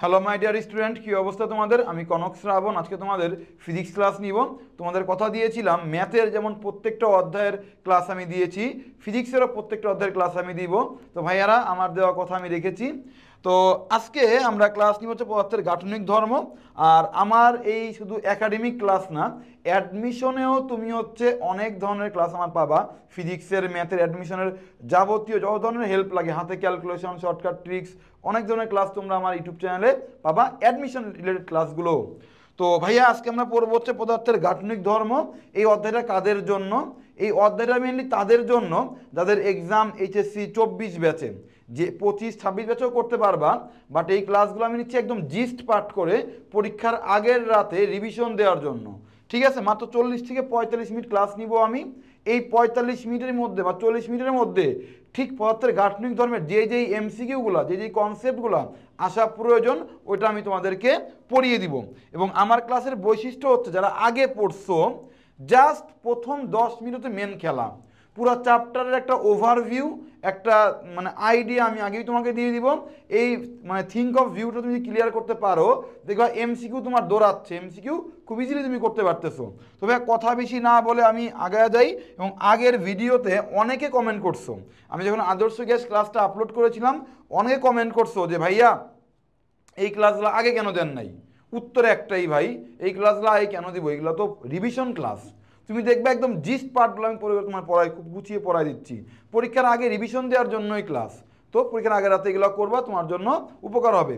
Hello my dear student, কী অবস্থা তোমাদের? আমি কনক শ্রাবণ। আজকে তোমাদের ফিজিক্স ক্লাস নিব। তোমাদের কথা দিয়েছিলাম ম্যাথের যেমন প্রত্যেকটা অধ্যায়ের ক্লাস আমি দিয়েছি, ফিজিক্সেরও প্রত্যেকটা অধ্যায়ের ক্লাস আমি দিব। তো ভাইয়ারা, আমার দেওয়া কথা আমি রেখেছি। তো আজকে আমরা ক্লাস নিব হচ্ছে পদার্থের গাঠনিক ধর্ম। আর আমার এই শুধু একাডেমিক ক্লাস না, অ্যাডমিশনেও তুমি হচ্ছে অনেক ধরনের ক্লাস আমার পাবা। ফিজিক্সের, ম্যাথের অ্যাডমিশনের যাবতীয় যত ধরনের হেল্প লাগে, হাতে ক্যালকুলেশন, শর্টকাট ট্রিক্স, অনেক ধরনের ক্লাস তোমরা আমার ইউটিউব চ্যানেলে পাবা, অ্যাডমিশন রিলেটেড ক্লাসগুলো। তো ভাইয়া, আজকে আমরা পড়বো হচ্ছে পদার্থের গাঠনিক ধর্ম। এই অধ্যায়টা কাদের জন্য? এই অধ্যায়টা মেনলি তাদের জন্য যাদের এক্সাম এইচএসসি 24 ব্যাচে, যে 25-26 ব্যাচেও করতে পারবা। বাট এই ক্লাসগুলো আমি নিচ্ছি একদম জিস্ট পাঠ করে পরীক্ষার আগের রাতে রিভিশন দেওয়ার জন্য। ঠিক আছে, মাত্র 40 থেকে 45 মিনিট ক্লাস নিব আমি। এই 45 মিনিটের মধ্যে বা 40 মিনিটের মধ্যে ঠিক পদার্থের গাঠনিক ধর্মের যেই এমসিকিউগুলো, যেই কনসেপ্টগুলো আসা প্রয়োজন, ওইটা আমি তোমাদেরকে পড়িয়ে দিব। এবং আমার ক্লাসের বৈশিষ্ট্য হচ্ছে, যারা আগে পড়ছো জাস্ট প্রথম 10 মিনিটে মেন খেলা, পুরো চ্যাপ্টারের একটা ওভারভিউ, একটা মানে আইডিয়া আমি আগেই তোমাকে দিয়ে দিব। এই মানে থিঙ্ক অফ ভিউটা তুমি ক্লিয়ার করতে পারো, দেখবা এমসিকিউ তোমার দৌড়াচ্ছে, এমসিকিউ খুব ইজিলি তুমি করতে পারতেছো। তবে কথা বেশি না বলে আমি আগে যাই। এবং আগের ভিডিওতে অনেকে কমেন্ট করছো, আমি যখন আদর্শ গ্যাস ক্লাসটা আপলোড করেছিলাম, অনেকে কমেন্ট করছো যে ভাইয়া এই ক্লাসগুলো আগে কেন দেন নাই। উত্তর একটাই ভাই, এই ক্লাসগুলো আগে কেন দিব? এগুলো তো রিভিশন ক্লাস। তুমি দেখবে একদম জিস্ট পার্টগুলো আমি তোমার পড়াই, খুব গুছিয়ে পড়াই দিচ্ছি। পরীক্ষার আগে রিভিশন দেওয়ার জন্যই ক্লাস। তো পরীক্ষার আগের রাতে এগুলো করবা, তোমার জন্য উপকার হবে।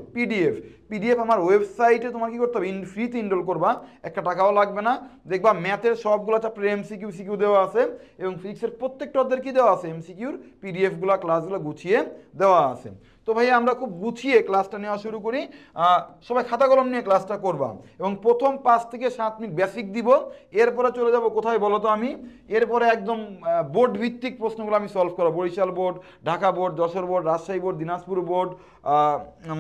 পিডিএফ আমার ওয়েবসাইটে তোমার কী করতে হবে, ফ্রিতে ইনরোল করবা, একটা টাকাও লাগবে না। দেখবা ম্যাথের সবগুলো চ্যাপ্টারে সিকিউ দেওয়া আছে, এবং ফিজিক্সের প্রত্যেকটা অধ্যায়ের কী দেওয়া আছে, এমসিকিউর পিডিএফগুলো, ক্লাসগুলো গুছিয়ে দেওয়া আছে। তো ভাই, আমরা খুব গুছিয়ে ক্লাসটা নেওয়া শুরু করি। সবাই খাতা কলম নিয়ে ক্লাসটা করবা, এবং প্রথম 5 থেকে 7 মিনিট বেসিক দিব। এরপরে চলে যাব কোথায় বলো তো? আমি এরপরে একদম বোর্ড ভিত্তিক প্রশ্নগুলো আমি সলভ করবো। Barishal board, Dhaka board, Jashore board, Rajshahi board, Dinajpur board,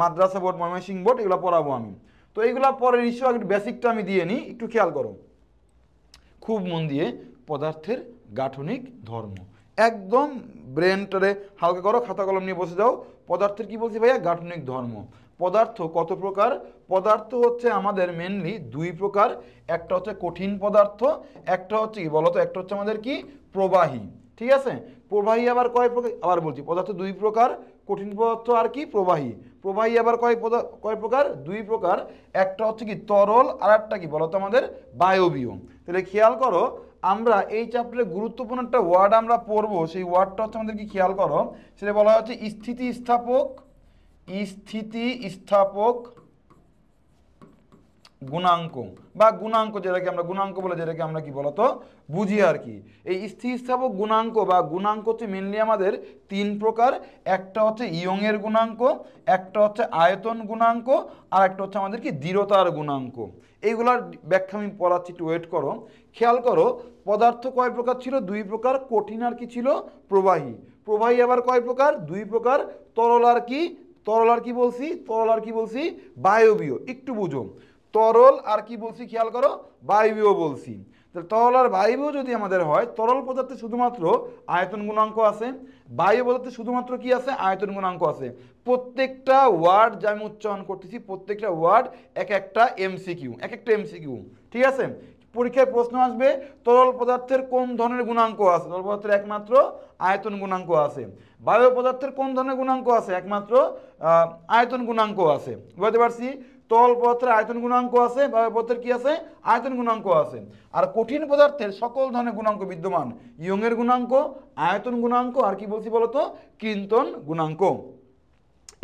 Madrasa board, Mymensingh board, এগুলো পড়াবো আমি। তো এইগুলো পরে নিশ্চয় একটু বেসিকটা আমি দিয়ে নিই, একটু খেয়াল করো খুব মন দিয়ে। পদার্থের গাঠনিক ধর্ম, একদম ব্রেনটারে হালকা করো, খাতা কলম নিয়ে বসে যাও। পদার্থের কি বলছি ভাইয়া? গাঠনিক ধর্ম। পদার্থ কত প্রকার? পদার্থ হচ্ছে আমাদের মেনলি 2 প্রকার। একটা হচ্ছে কঠিন পদার্থ, একটা হচ্ছে কি বলতো, একটা হচ্ছে আমাদের কি প্রবাহী। ঠিক আছে, প্রবাহী আবার কয় প্রকার? আবার বলছি, পদার্থ 2 প্রকার, কঠিন পদার্থ আর কি প্রবাহী। প্রবাহী আবার কয় প্রকার? 2 প্রকার। একটা হচ্ছে কি তরল, আর একটা কি বলতো আমাদের বায়বীয়। তাহলে খেয়াল করো, আমরা এই চ্যাপ্টারে গুরুত্বপূর্ণ একটা ওয়ার্ড আমরা পড়বো, সেই ওয়ার্ডটা হচ্ছে আমাদের কি, খেয়াল করো, সেটা বলা হচ্ছে স্থিতিস্থাপক গুণাঙ্ক, বা গুণাঙ্ক, যেটাকে আমরা গুণাঙ্ক বলে, যেটাকে আমরা কি বলতো বুঝি আর কি। এই স্থিতিস্থাপক গুণাঙ্ক বা গুণাঙ্ক হচ্ছে মেনলি আমাদের 3 প্রকার। একটা হচ্ছে ইয়ংয়ের গুণাঙ্ক, একটা হচ্ছে আয়তন গুণাঙ্ক, আর একটা হচ্ছে আমাদের কি দৃঢ়তার গুণাঙ্ক। এইগুলার ব্যাখ্যা আমি পড়াচ্ছি, একটু ওয়েট করো। খেয়াল করো, পদার্থ কয় প্রকার ছিল? 2 প্রকার, কঠিন আর কি ছিল প্রবাহী। প্রবাহী আবার কয় প্রকার? 2 প্রকার। তরল আর কি? তরল আর কি বলছি? বায়বীয়। একটু বুঝো, তরল আর কি বলছি খেয়াল করো, বায়বীয় বলছি। তাহলে তরল আর বায়বীয় যদি আমাদের হয়, তরল পদার্থে শুধুমাত্র আয়তন গুণাঙ্ক আছে, বায়ু পদার্থে শুধুমাত্র কি আছে? আয়তন গুণাঙ্ক আছে। প্রত্যেকটা ওয়ার্ড যা আমি উচ্চারণ করতেছি, প্রত্যেকটা ওয়ার্ড এক একটা এমসিকিউ। ঠিক আছে, পরীক্ষায় প্রশ্ন আসবে, তরল পদার্থের কোন ধরনের গুণাঙ্ক আছে? তরল পদার্থের একমাত্র আয়তন গুণাঙ্ক আছে। বায়ু পদার্থের কোন ধরনের গুণাঙ্ক আছে? একমাত্র আয়তন গুণাঙ্ক আছে। বুঝতে পারছি? তরল পদার্থের আয়তন গুণাঙ্ক আছে, বায়ু পদার্থের কি আছে? আয়তন গুণাঙ্ক আছে। আর কঠিন পদার্থের সকল ধরনের গুণাঙ্ক বিদ্যমান, ইয়ংয়ের গুণাঙ্ক, আয়তন গুণাঙ্ক, আর কি বলছি বলতো, কিন্তন গুণাঙ্ক।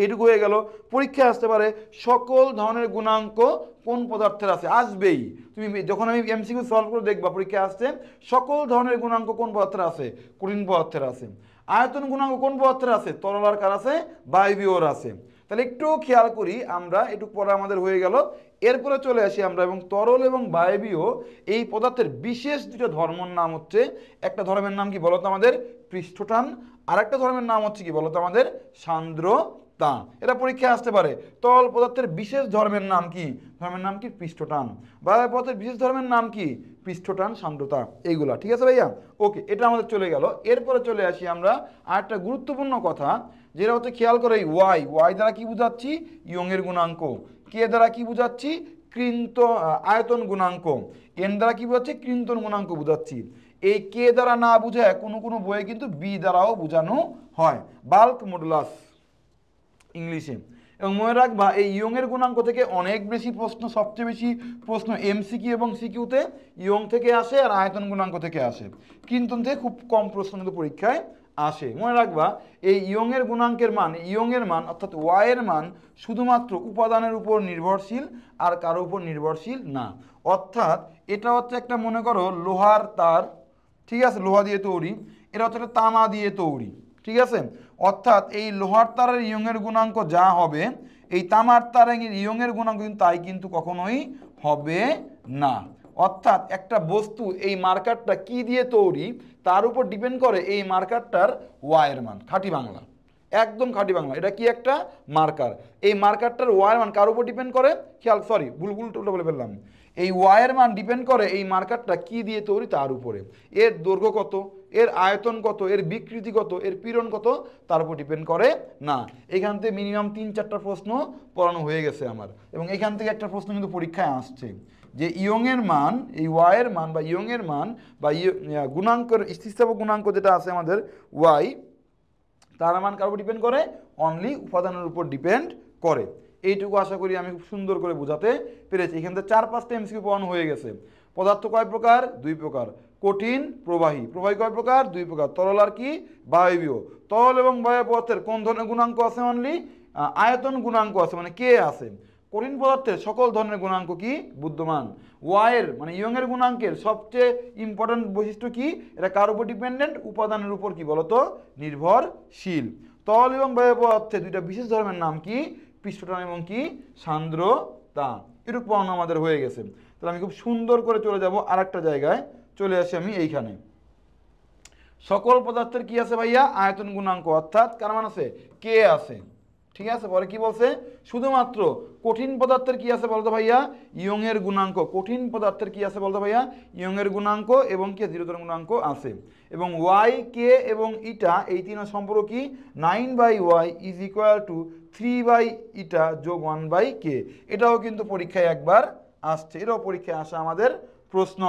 এটুকু হয়ে গেল। পরীক্ষায় আসতে পারে সকল ধরনের গুণাঙ্ক কোন পদার্থের আছে, আসবেই। তুমি যখন আমি এমসিকিউ সলভ করে দেখবা পরীক্ষায় আসছে, সকল ধরনের গুণাঙ্ক কোন পদার্থের আছে? কঠিন পদার্থের আছে। আয়তন গুণাঙ্ক কোন পদার্থের আছে? তরল আর কার আছে? বায়বীয়র আছে। তাহলে একটু খেয়াল করি আমরা, একটু পরে আমাদের হয়ে গেল। এরপরে চলে আসি আমরা, এবং তরল এবং বায়বীয় এই পদার্থের বিশেষ 2টা ধর্মের নাম হচ্ছে, একটা ধর্মের নাম কি বলতো আমাদের? পৃষ্ঠটান। আর একটা ধর্মের নাম হচ্ছে কি বলতো আমাদের? সান্দ্র তা। এটা পরীক্ষায় আসতে পারে। তরল পদার্থের বিশেষ ধর্মের নাম কি? ধর্মের নাম কি? পৃষ্ঠটান। বায়ু পদার্থের বিশেষ ধর্মের নাম কি? পৃষ্ঠটান, সান্দ্রতা, এইগুলা। ঠিক আছে ভাইয়া? ওকে, এটা আমাদের চলে গেল। এরপরে চলে আসি আমরা আরেকটা গুরুত্বপূর্ণ কথা, যেটা হচ্ছে খেয়াল করে এই ওয়াই দ্বারা কি বুঝাচ্ছি? ইয়ংয়ের গুণাঙ্ক। কে দ্বারা কি বুঝাচ্ছি? আয়তন গুণাঙ্ক। এন দ্বারা কি বোঝাচ্ছি? ক্রিন্তন গুণাঙ্ক বুঝাচ্ছি। এই কে দ্বারা না বুঝায় কোনো কোনো বইয়ে কিন্তু বি দ্বারাও বোঝানো হয়, বাল্ক মডুলাস ইংলিশে। এবং মনে রাখবা এই ইয়ংয়ের গুণাঙ্ক থেকে অনেক বেশি প্রশ্ন, সবচেয়ে বেশি প্রশ্ন এমসিকিউ এবং সিকিউতে ইয়ং থেকে আসে আর আয়তন গুণাঙ্ক থেকে আসে। ক্রিন্তন থেকে খুব কম প্রশ্ন কিন্তু পরীক্ষায় আসে। মনে রাখবা এই ইয়ংয়ের গুণাঙ্কের মান, ইয়ংয়ের মান অর্থাৎ ওয়াইয়ের মান শুধুমাত্র উপাদানের উপর নির্ভরশীল আর কারো উপর নির্ভরশীল না। অর্থাৎ এটা হচ্ছে একটা, মনে করো লোহার তার, ঠিক আছে, লোহা দিয়ে তৈরি। এটা হচ্ছে একটা তামা দিয়ে তৈরি, ঠিক আছে। অর্থাৎ এই লোহার তারের ইয়ংয়ের গুণাঙ্ক যা হবে, এই তামার তারের ইয়ংয়ের গুণাঙ্ক কিন্তু তাই কিন্তু কখনোই হবে না। অর্থাৎ একটা বস্তু এই মার্কারটা কি দিয়ে তৈরি তার উপর ডিপেন্ড করে এই মার্কারটার ওয়াইয়ের মান। খাঁটি বাংলা, একদম খাঁটি বাংলা। এটা কি? একটা মার্কার। এই মার্কারটার ওয়াইয়ের মান কার উপর ডিপেন্ড করে? খেয়াল, সরি ভুল বলে ফেললাম। এই ওয়াইয়ের মান ডিপেন্ড করে এই মার্কারটা কি দিয়ে তৈরি তার উপরে। এর দৈর্ঘ্য কত, এর আয়তন কত, এর বিকৃতি কত, এর পীড়ন কত, তার উপর ডিপেন্ড করে না। এখান থেকে মিনিমাম 3-4টা প্রশ্ন পড়ানো হয়ে গেছে আমার, এবং এখান থেকে একটা প্রশ্ন কিন্তু পরীক্ষায় আসছে যে ইয়ংয়ের মান, এই ওয়াইয়ের মান বা ইয়ংয়ের মান বা গুণাঙ্কের স্থিতিস্থাপক গুণাঙ্ক যেটা আছে আমাদের ওয়াই, তার মান কার উপর ডিপেন্ড করে? অনলি উপাদানের উপর ডিপেন্ড করে। এইটুকু আশা করি আমি খুব সুন্দর করে বোঝাতে পেরেছি। এখান থেকে 4-5টা এমসিকিউ পড়ানো হয়ে গেছে। পদার্থ কয় প্রকার? 2 প্রকার। কঠিন, প্রবাহী। প্রবাহী কয় প্রকার? 2 প্রকার। তরল আর কি? বায়বীয়। তরল এবং বায়ু পদার্থের কোন ধরনের গুণাঙ্ক আছে? অনলি আয়তন গুণাঙ্ক আছে, মানে কে আছে। কঠিন পদার্থের সকল ধরনের গুণাঙ্ক কি? বিদ্যমান। ওয়াইয়ের মানে ইয়ংয়ের গুণাঙ্কের সবচেয়ে ইম্পর্টেন্ট বৈশিষ্ট্য কি? এটা কার উপর ডিপেন্ডেন্ট? উপাদানের উপর কি বলতো? নির্ভরশীল। তরল এবং বায়ু পদার্থের 2টা বিশেষ ধর্মের নাম কি? পৃষ্ঠটান এবং কি? সান্দ্রতা। এটুকু পড়ানো আমাদের হয়ে গেছে। তাহলে আমি খুব সুন্দর করে চলে যাব আর একটা জায়গায়। চলে আসি আমি এইখানে। সকল পদার্থের কি আছে ভাইয়া? আয়তন গুণাঙ্ক, অর্থাৎ কার মান আছে? কে আছে। ঠিক আছে, পরে কি বলছে? শুধুমাত্র কঠিন পদার্থের কি আছে বলতো ভাইয়া? ইয়ংয়ের গুণাঙ্ক। কঠিন পদার্থের কি আছে বলতো ভাইয়া? ইয়ংয়ের গুণাঙ্ক এবং কি? দৃঢ়তর গুণাঙ্ক আছে। এবং ওয়াই, কে এবং ইটা, এই তিনের সম্পর্ক কি? 9/y ইজ ইকুয়াল টু 3/ইটা যোগ 1/k। এটাও কিন্তু পরীক্ষায় একবার আসছে, এটাও পরীক্ষায় আসা আমাদের প্রশ্ন।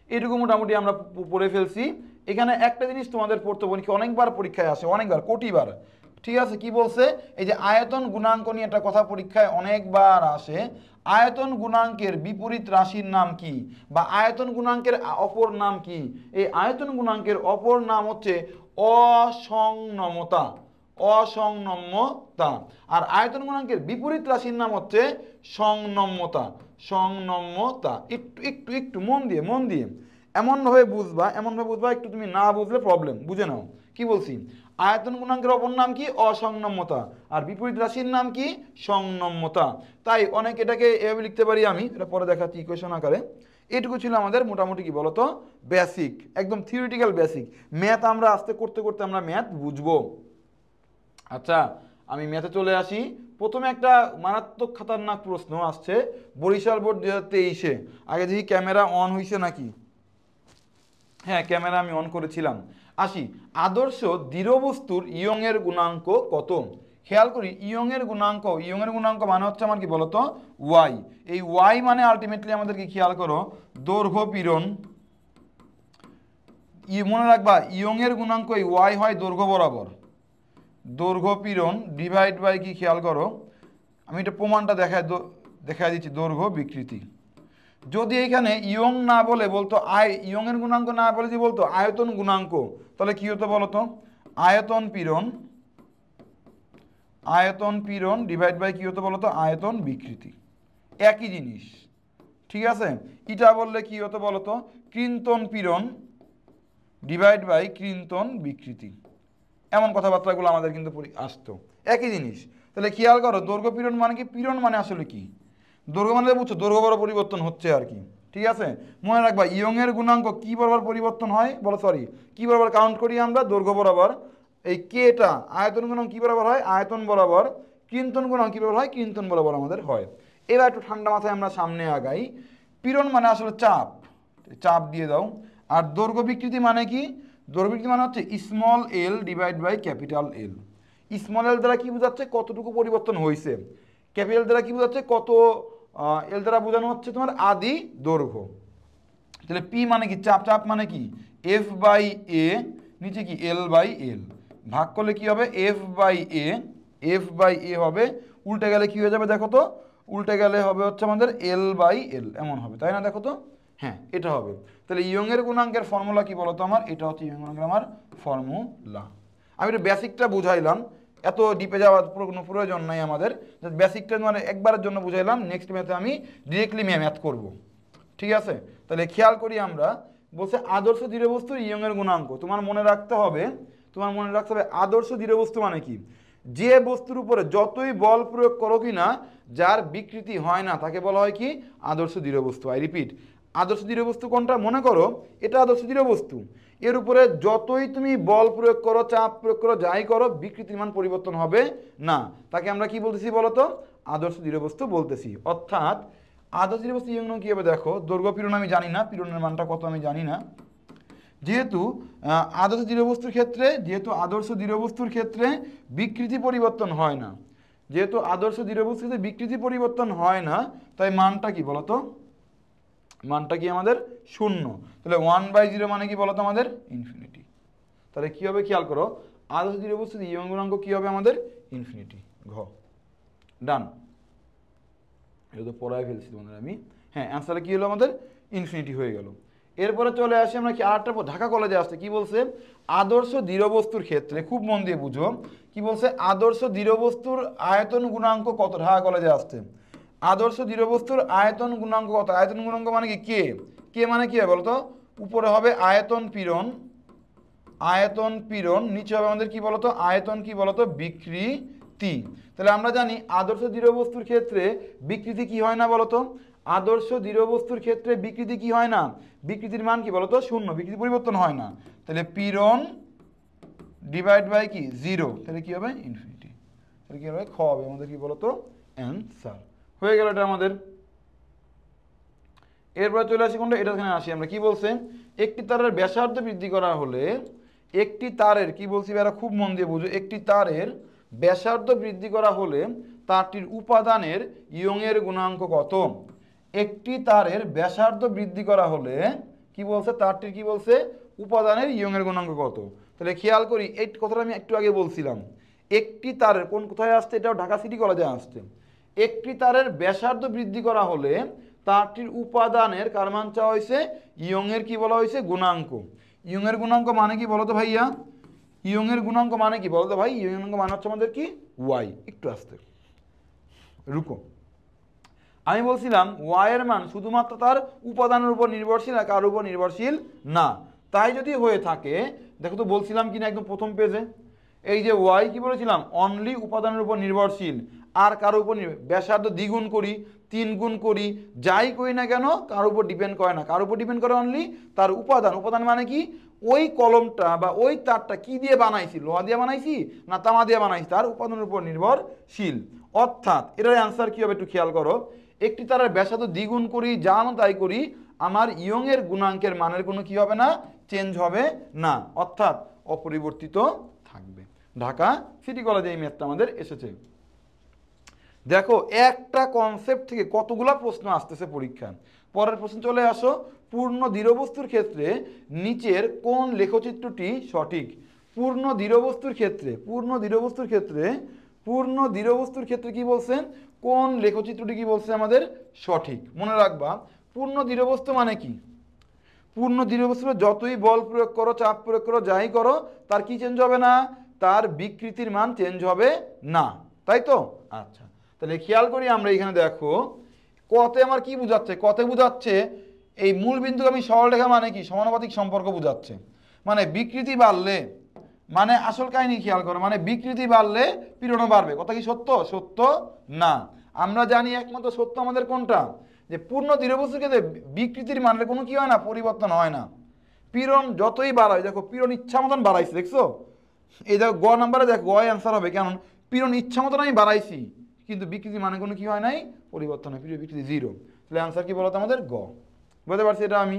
এটুকু মোটামুটি আমরা পড়ে ফেলছি। এখানে একটা জিনিস তোমাদের পড়তে পরীক্ষা অনেকবার পরীক্ষায় আসে, অনেকবার, কোটিবার। ঠিক আছে, কি বলছে? এই যে আয়তন গুণাঙ্ক নিয়ে একটা কথা পরীক্ষায় অনেকবার আসে। আয়তন গুণাঙ্কের বিপরীত রাশির নাম কি? বা আয়তন গুণাঙ্কের অপর নাম কি? এই আয়তন গুণাঙ্কের অপর নাম হচ্ছে অসংনমতা। অসংনম্যতা। আর আয়তন গুণাঙ্কের বিপরীত রাশির নাম হচ্ছে সংনম্যতা। সংনম্যতা। একটু একটু একটু মন দিয়ে এমনভাবে বুঝবা, একটু তুমি না বুঝলে প্রবলেম, বুঝে নাও কি বলছি। আয়তন গুণাঙ্কের অপর নাম কি? অসংনম্যতা। আর বিপরীত রাশির নাম কি? সংনম্যতা। তাই অনেক এটাকে এভাবে লিখতে পারি আমি, এটা পরে দেখাচ্ছি ইকুয়েশন আকারে। এটুকু ছিল আমাদের মোটামুটি কি বলতো? বেসিক, একদম থিওরিটিক্যাল বেসিক। ম্যাথ আমরা আস্তে করতে করতে আমরা ম্যাথ বুঝবো। আচ্ছা, আমি ম্যাথে চলে আসি। প্রথমে একটা মারাত্মক খতরনাক প্রশ্ন আসছে বরিশাল বোর্ড 2023-এ। আগে দেখি ক্যামেরা অন হয়েছে নাকি। হ্যাঁ, ক্যামেরা আমি অন করেছিলাম। আসি, আদর্শ দৃঢ় বস্তুর ইয়ংয়ের গুণাঙ্ক কত? খেয়াল করি, ইয়ংয়ের গুণাঙ্ক মানে হচ্ছে আমার কি বলতো? ওয়াই। এই ওয়াই মানে আলটিমেটলি আমাদের কি, খেয়াল করো, দৈর্ঘ্য পীড়ন। মনে রাখবা ইয়ংয়ের গুণাঙ্ক এই ওয়াই হয় দৈর্ঘ্য বরাবর। দৈর্ঘ্য পীড়ন ডিভাইড বাই কি, খেয়াল করো, আমি এটা প্রমাণটা দেখাই দিচ্ছি, দৈর্ঘ্য বিকৃতি। যদি এখানে ইয়ং না বলে বলতো ইয়ংয়ের গুণাঙ্ক না বলে যদি বলতো আয়তন গুণাঙ্ক, তাহলে কি হতো বলতো? আয়তন পীড়ন ডিভাইড বাই কি হতো বলতো? আয়তন বিকৃতি। একই জিনিস, ঠিক আছে। এটা বললে কি হতো বলতো? ক্রিন্তন পীড়ন ডিভাইড বাই ক্রিন্তন বিকৃতি। এমন কথাবার্তাগুলো আমাদের কিন্তু আসতো, একই জিনিস। তাহলে খেয়াল করো, দৈর্ঘ্য পীড়ন মানে কি? পীড়ন মানে আসলে কি? দৈর্ঘ্য মানে বুঝছো, দৈর্ঘ্য বরাবর পরিবর্তন হচ্ছে আর কি, ঠিক আছে। মনে রাখবা ইয়ংয়ের গুণাঙ্ক কি বরাবর পরিবর্তন হয় বলো, সরি, কি বরাবর কাউন্ট করি আমরা? দৈর্ঘ্য বরাবর। এই কেটা আয়তন গুণাঙ্ক কী বরাবর হয়? আয়তন বরাবর। কৃন্তন গুণাঙ্ক কী বরাবর হয়? কৃন্তন বরাবর আমাদের হয়। এবার একটু ঠান্ডা মাথায় আমরা সামনে আগাই। পীড়ন মানে আসলে চাপ, চাপ দিয়ে দাও। আর দৈর্ঘ্য বিকৃতি মানে কি? দৈর্ঘ্য বিকৃতি মানে হচ্ছে small L divide by capital L. Small L দ্বারা কি বোঝাচ্ছে? কতটুকু পরিবর্তন হয়েছে। ক্যাপিটাল দ্বারা কি বোঝাচ্ছে? কত এল দ্বারা বোঝানো হচ্ছে তোমার আদি দৈর্ঘ্য। তাহলে পি মানে কি? চাপ। চাপ মানে কি? এফ বাই এ, নিচে কি এল বাই এল, ভাগ করলে কি হবে? F by A. F by A হবে, উল্টে গেলে কি হয়ে যাবে দেখো তো? উল্টে গেলে হবে হচ্ছে আমাদের এল বাই এল, এমন হবে, তাই না? দেখো তো, হ্যাঁ এটা হবে। তাহলে ইয়ংয়ের গুণাঙ্কের ফর্মুলা কি বলো তো আমার? এটা হচ্ছে ইয়ং গুণাঙ্কের আমার ফর্মুলা। আমি একটু বেসিকটা বুঝাইলাম, এত ডিপে যাওয়ার কোনো প্রয়োজন নাই আমাদের। বেসিকটা মানে একবারের জন্য বুঝাইলাম, নেক্সট ম্যাথে আমি ডিরেক্টলি ম্যাথ করব। ঠিক আছে, তাহলে খেয়াল করি আমরা। বলছে আদর্শ দৃঢ়বস্তুর ইয়ংয়ের গুণাঙ্ক। তোমার মনে রাখতে হবে আদর্শ দৃঢ়বস্তু মানে কি? যে বস্তুর উপরে যতই বল প্রয়োগ করো কি না, যার বিকৃতি হয় না, তাকে বলা হয় কি? আদর্শ দৃঢ়বস্তু। আই রিপিট, আদর্শ দৃঢ়বস্তু কোনটা? মনে করো এটা আদর্শ দৃঢ়বস্তু। এর উপরে যতই তুমি বল প্রয়োগ করো, চাপ প্রয়োগ করো, যাই করো, বিকৃতির মান পরিবর্তন হবে না। তাকে আমরা কি বলতেছি বলো তো? আদর্শ দৃঢ়বস্তু বলতেছি। অর্থাৎ আদর্শ দৃঢ়বস্তু ইয়ং কি হবে দেখো। দৈর্ঘ্য পীড়ন আমি জানি না, পীড়নের মানটা কত আমি জানি না। যেহেতু আদর্শ দৃঢ়বস্তুর ক্ষেত্রে বিকৃতি পরিবর্তন হয় না, যেহেতু আদর্শ দৃঢ়বস্তুর ক্ষেত্রে বিকৃতি পরিবর্তন হয় না, তাই মানটা কি বলতো? মানটা কি আমাদের? শূন্য। তাহলে 1/0 মানে কি বলতো আমাদের? ইনফিনিটি। তাহলে কি হবে খেয়াল করো, আদর্শ দৃঢ়বস্তুর ইয়ং গুণাঙ্ক কি হবে আমাদের? ইনফিনিটি। ঘ ডান। এটা তো পড়ায় ফেলছি তোমাদের আমি। হ্যাঁ, অ্যান্সারে কি হলো আমাদের? ইনফিনিটি হয়ে গেল। এরপরে চলে আসি আমরা কি আরেকটা, ঢাকা কলেজে আসছে কি বলছে? আদর্শ দৃঢ়বস্তুর ক্ষেত্রে, খুব মন দিয়ে বুঝো কি বলছে। আদর্শ দৃঢ়বস্তুর আয়তন গুণাঙ্ক কত? ঢাকা কলেজে আসছে আদর্শ দৃঢ়বস্তুর আয়তন গুণাঙ্ক কত? আয়তন গুণাঙ্ক মানে কি? কে। কে মানে কি হবে বলতো? উপরে হবে আয়তন পীড়ন, আয়তন পীড়ন, নিচে হবে আমাদের কি বলতো? আয়তন কি বলতো? বিকৃতি। তাহলে আমরা জানি আদর্শ দৃঢ়বস্তুর ক্ষেত্রে বিকৃতি কি হয় না বলতো? আদর্শ দৃঢ়বস্তুর ক্ষেত্রে বিকৃতি কি হয় না? বিকৃতির মান কি বলতো? শূন্য, বিকৃতি পরিবর্তন হয় না। তাহলে পীড়ন ডিভাইড বাই কি? 0, তাহলে কি হবে? ইনফিনিটি। তাহলে কি হবে? খ হবে আমাদের কি বলতো? অ্যান্সার হয়ে গেল এটা আমাদের। এরপর চলে আসি কোনটা? এটা এখানে আসি আমরা। কি বলছে? একটি তারের ব্যাসার্ধ বৃদ্ধি করা হলে, একটি তারের কি বলছি এরা খুব মন দিয়ে বুঝো, একটি তারের ব্যাসার্ধ বৃদ্ধি করা হলে তারটির উপাদানের ইয়ংয়ের গুণাঙ্ক কত? একটি তারের ব্যাসার্ধ বৃদ্ধি করা হলে কি বলছে? তারটির কি বলছে? উপাদানের ইয়ংয়ের গুণাঙ্ক কত? তাহলে খেয়াল করি, এই কথাটা আমি একটু আগে বলছিলাম। একটি তারের কোথায় আসছে? এটাও ঢাকা সিটি কলেজে আসছে। একটি তারের ব্যাসার্ধ বৃদ্ধি করা হলে তারটির উপাদানের কার মান চাওয়া হয়েছে? ইয়ংয়ের কি বলা হয়েছে? গুণাঙ্ক। ইয়ংয়ের গুণাঙ্ক মানে কি বলতো ভাইয়া? ইয়ংয়ের গুণাঙ্ক মানে কি বলতো ভাই? ইয়ংয়ের গুণাঙ্ক মানে হচ্ছে আমাদের কি? ওয়াই। একটু আসতে রুকো। আমি বলছিলাম ওয়াই এর মান শুধুমাত্র তার উপাদানের উপর নির্ভরশীল, আর কার উপর নির্ভরশীল না। তাই যদি হয়ে থাকে, দেখো তো বলছিলাম কিনা একদম প্রথম পেজে, এই যে ওয়াই কি বলেছিলাম? অনলি উপাদানের উপর নির্ভরশীল, আর কার উপর? ব্যাসার্ধ দ্বিগুণ করি, 3 গুণ করি, যাই করি না কেন কার উপর ডিপেন্ড করে না। কার উপর ডিপেন্ড করে? অনলি তার উপাদান। উপাদান মানে কি? ওই কলমটা বা ওই তারটা কি দিয়ে বানাইছি? লোহা দিয়ে বানাইছি না তামা দিয়ে বানাইছি? তার উপাদানের উপর নির্ভরশীল। অর্থাৎ এটার অ্যান্সার কি হবে একটু খেয়াল করো। একটি তারের ব্যাসার্ধ দ্বিগুণ করি, যা তাই করি, আমার ইয়ংয়ের গুণাঙ্কের মানের কোনো কি হবে না? চেঞ্জ হবে না, অর্থাৎ অপরিবর্তিত থাকবে। ঢাকা সিটি কলেজে এই ম্যাথটা আমাদের এসেছে। দেখো একটা কনসেপ্ট থেকে কতগুলা প্রশ্ন আসতেছে পরীক্ষা। পরের প্রশ্ন চলে আসো। পূর্ণ দৃঢ়বস্তুর ক্ষেত্রে নিচের কোন লেখচিত্রটি সঠিক? পূর্ণ দৃঢ়বস্তুর ক্ষেত্রে কি বলছেন? কোন লেখচিত্রটি কি বলছে আমাদের সঠিক? মনে রাখবা, পূর্ণ দৃঢ়বস্তু মানে কি? পূর্ণ দৃঢ়বস্তু যতই বল প্রয়োগ করো, চাপ প্রয়োগ করো, যাই করো, তার কি চেঞ্জ হবে না? তার বিকৃতির মান চেঞ্জ হবে না, তাই তো? আচ্ছা, তাহলে খেয়াল করি আমরা এখানে। দেখো কতে আমার কি বুঝাচ্ছে? কতে বুঝাচ্ছে এই মূল বিন্দুগামী সরলরেখা মানে কি? সমানুপাতিক সম্পর্ক বুঝাচ্ছে। মানে বিকৃতি বাড়লে, মানে আসল কাহিনী খেয়াল করো, মানে বিকৃতি বাড়লে পীড়নও বাড়বে। কথা কি সত্য? সত্য না। আমরা জানি একমাত্র সত্য আমাদের কোনটা? যে পূর্ণ দৃঢ়বস্তুর ক্ষেত্রে বিকৃতির মানের কোনো কি হয় না? পরিবর্তন হয় না। পীড়ন যতই বাড়ায়, দেখো পীড়ন ইচ্ছা মতন বাড়াইছে, দেখছো? এই দেখো গ নাম্বারে দেখো গ অ্যান্সার হবে, কেন পীড়ন ইচ্ছা মতন আমি বাড়াইছি কিন্তু বিকৃতি মানে কোনো কি হয় নাই, পরিবর্তন হয়, বিকৃতি 0। তাহলে অ্যান্সার কি বলতো আমাদের গ। বুঝতে পারছি এটা আমি।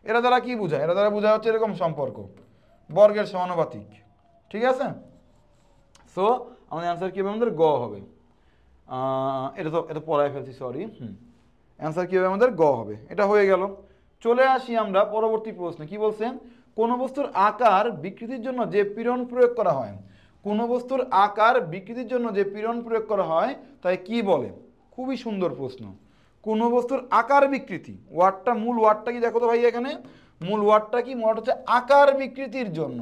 এরা দ্বারা কি বোঝায়, এরা দ্বারা বোঝা হচ্ছে এরকম সম্পর্ক বর্গের সমানুপাতিক, ঠিক আছে। সো আমাদের অ্যান্সার কি হবে, আমাদের গ হবে। এটা পড়ায় ফেলছি, সরি। অ্যান্সার কি হবে আমাদের গ হবে। এটা হয়ে গেল। চলে আসি আমরা পরবর্তী প্রশ্নে। কি বলছে, কোন বস্তুর আকার বিকৃতির জন্য যে পীড়ন প্রয়োগ করা হয়, কোন বস্তুর আকার বিকৃতির জন্য যে পীড়ন প্রয়োগ করা হয় তাই কি বলে। খুবই সুন্দর প্রশ্ন। কোন বস্তুর আকার বিকৃতি, ওয়ার্ডটা মূল ওয়ার্ডটা কি দেখো তো ভাই, এখানে মূল ওয়ার্ডটা কি, ওয়ার্ড হচ্ছে আকার বিকৃতির জন্য,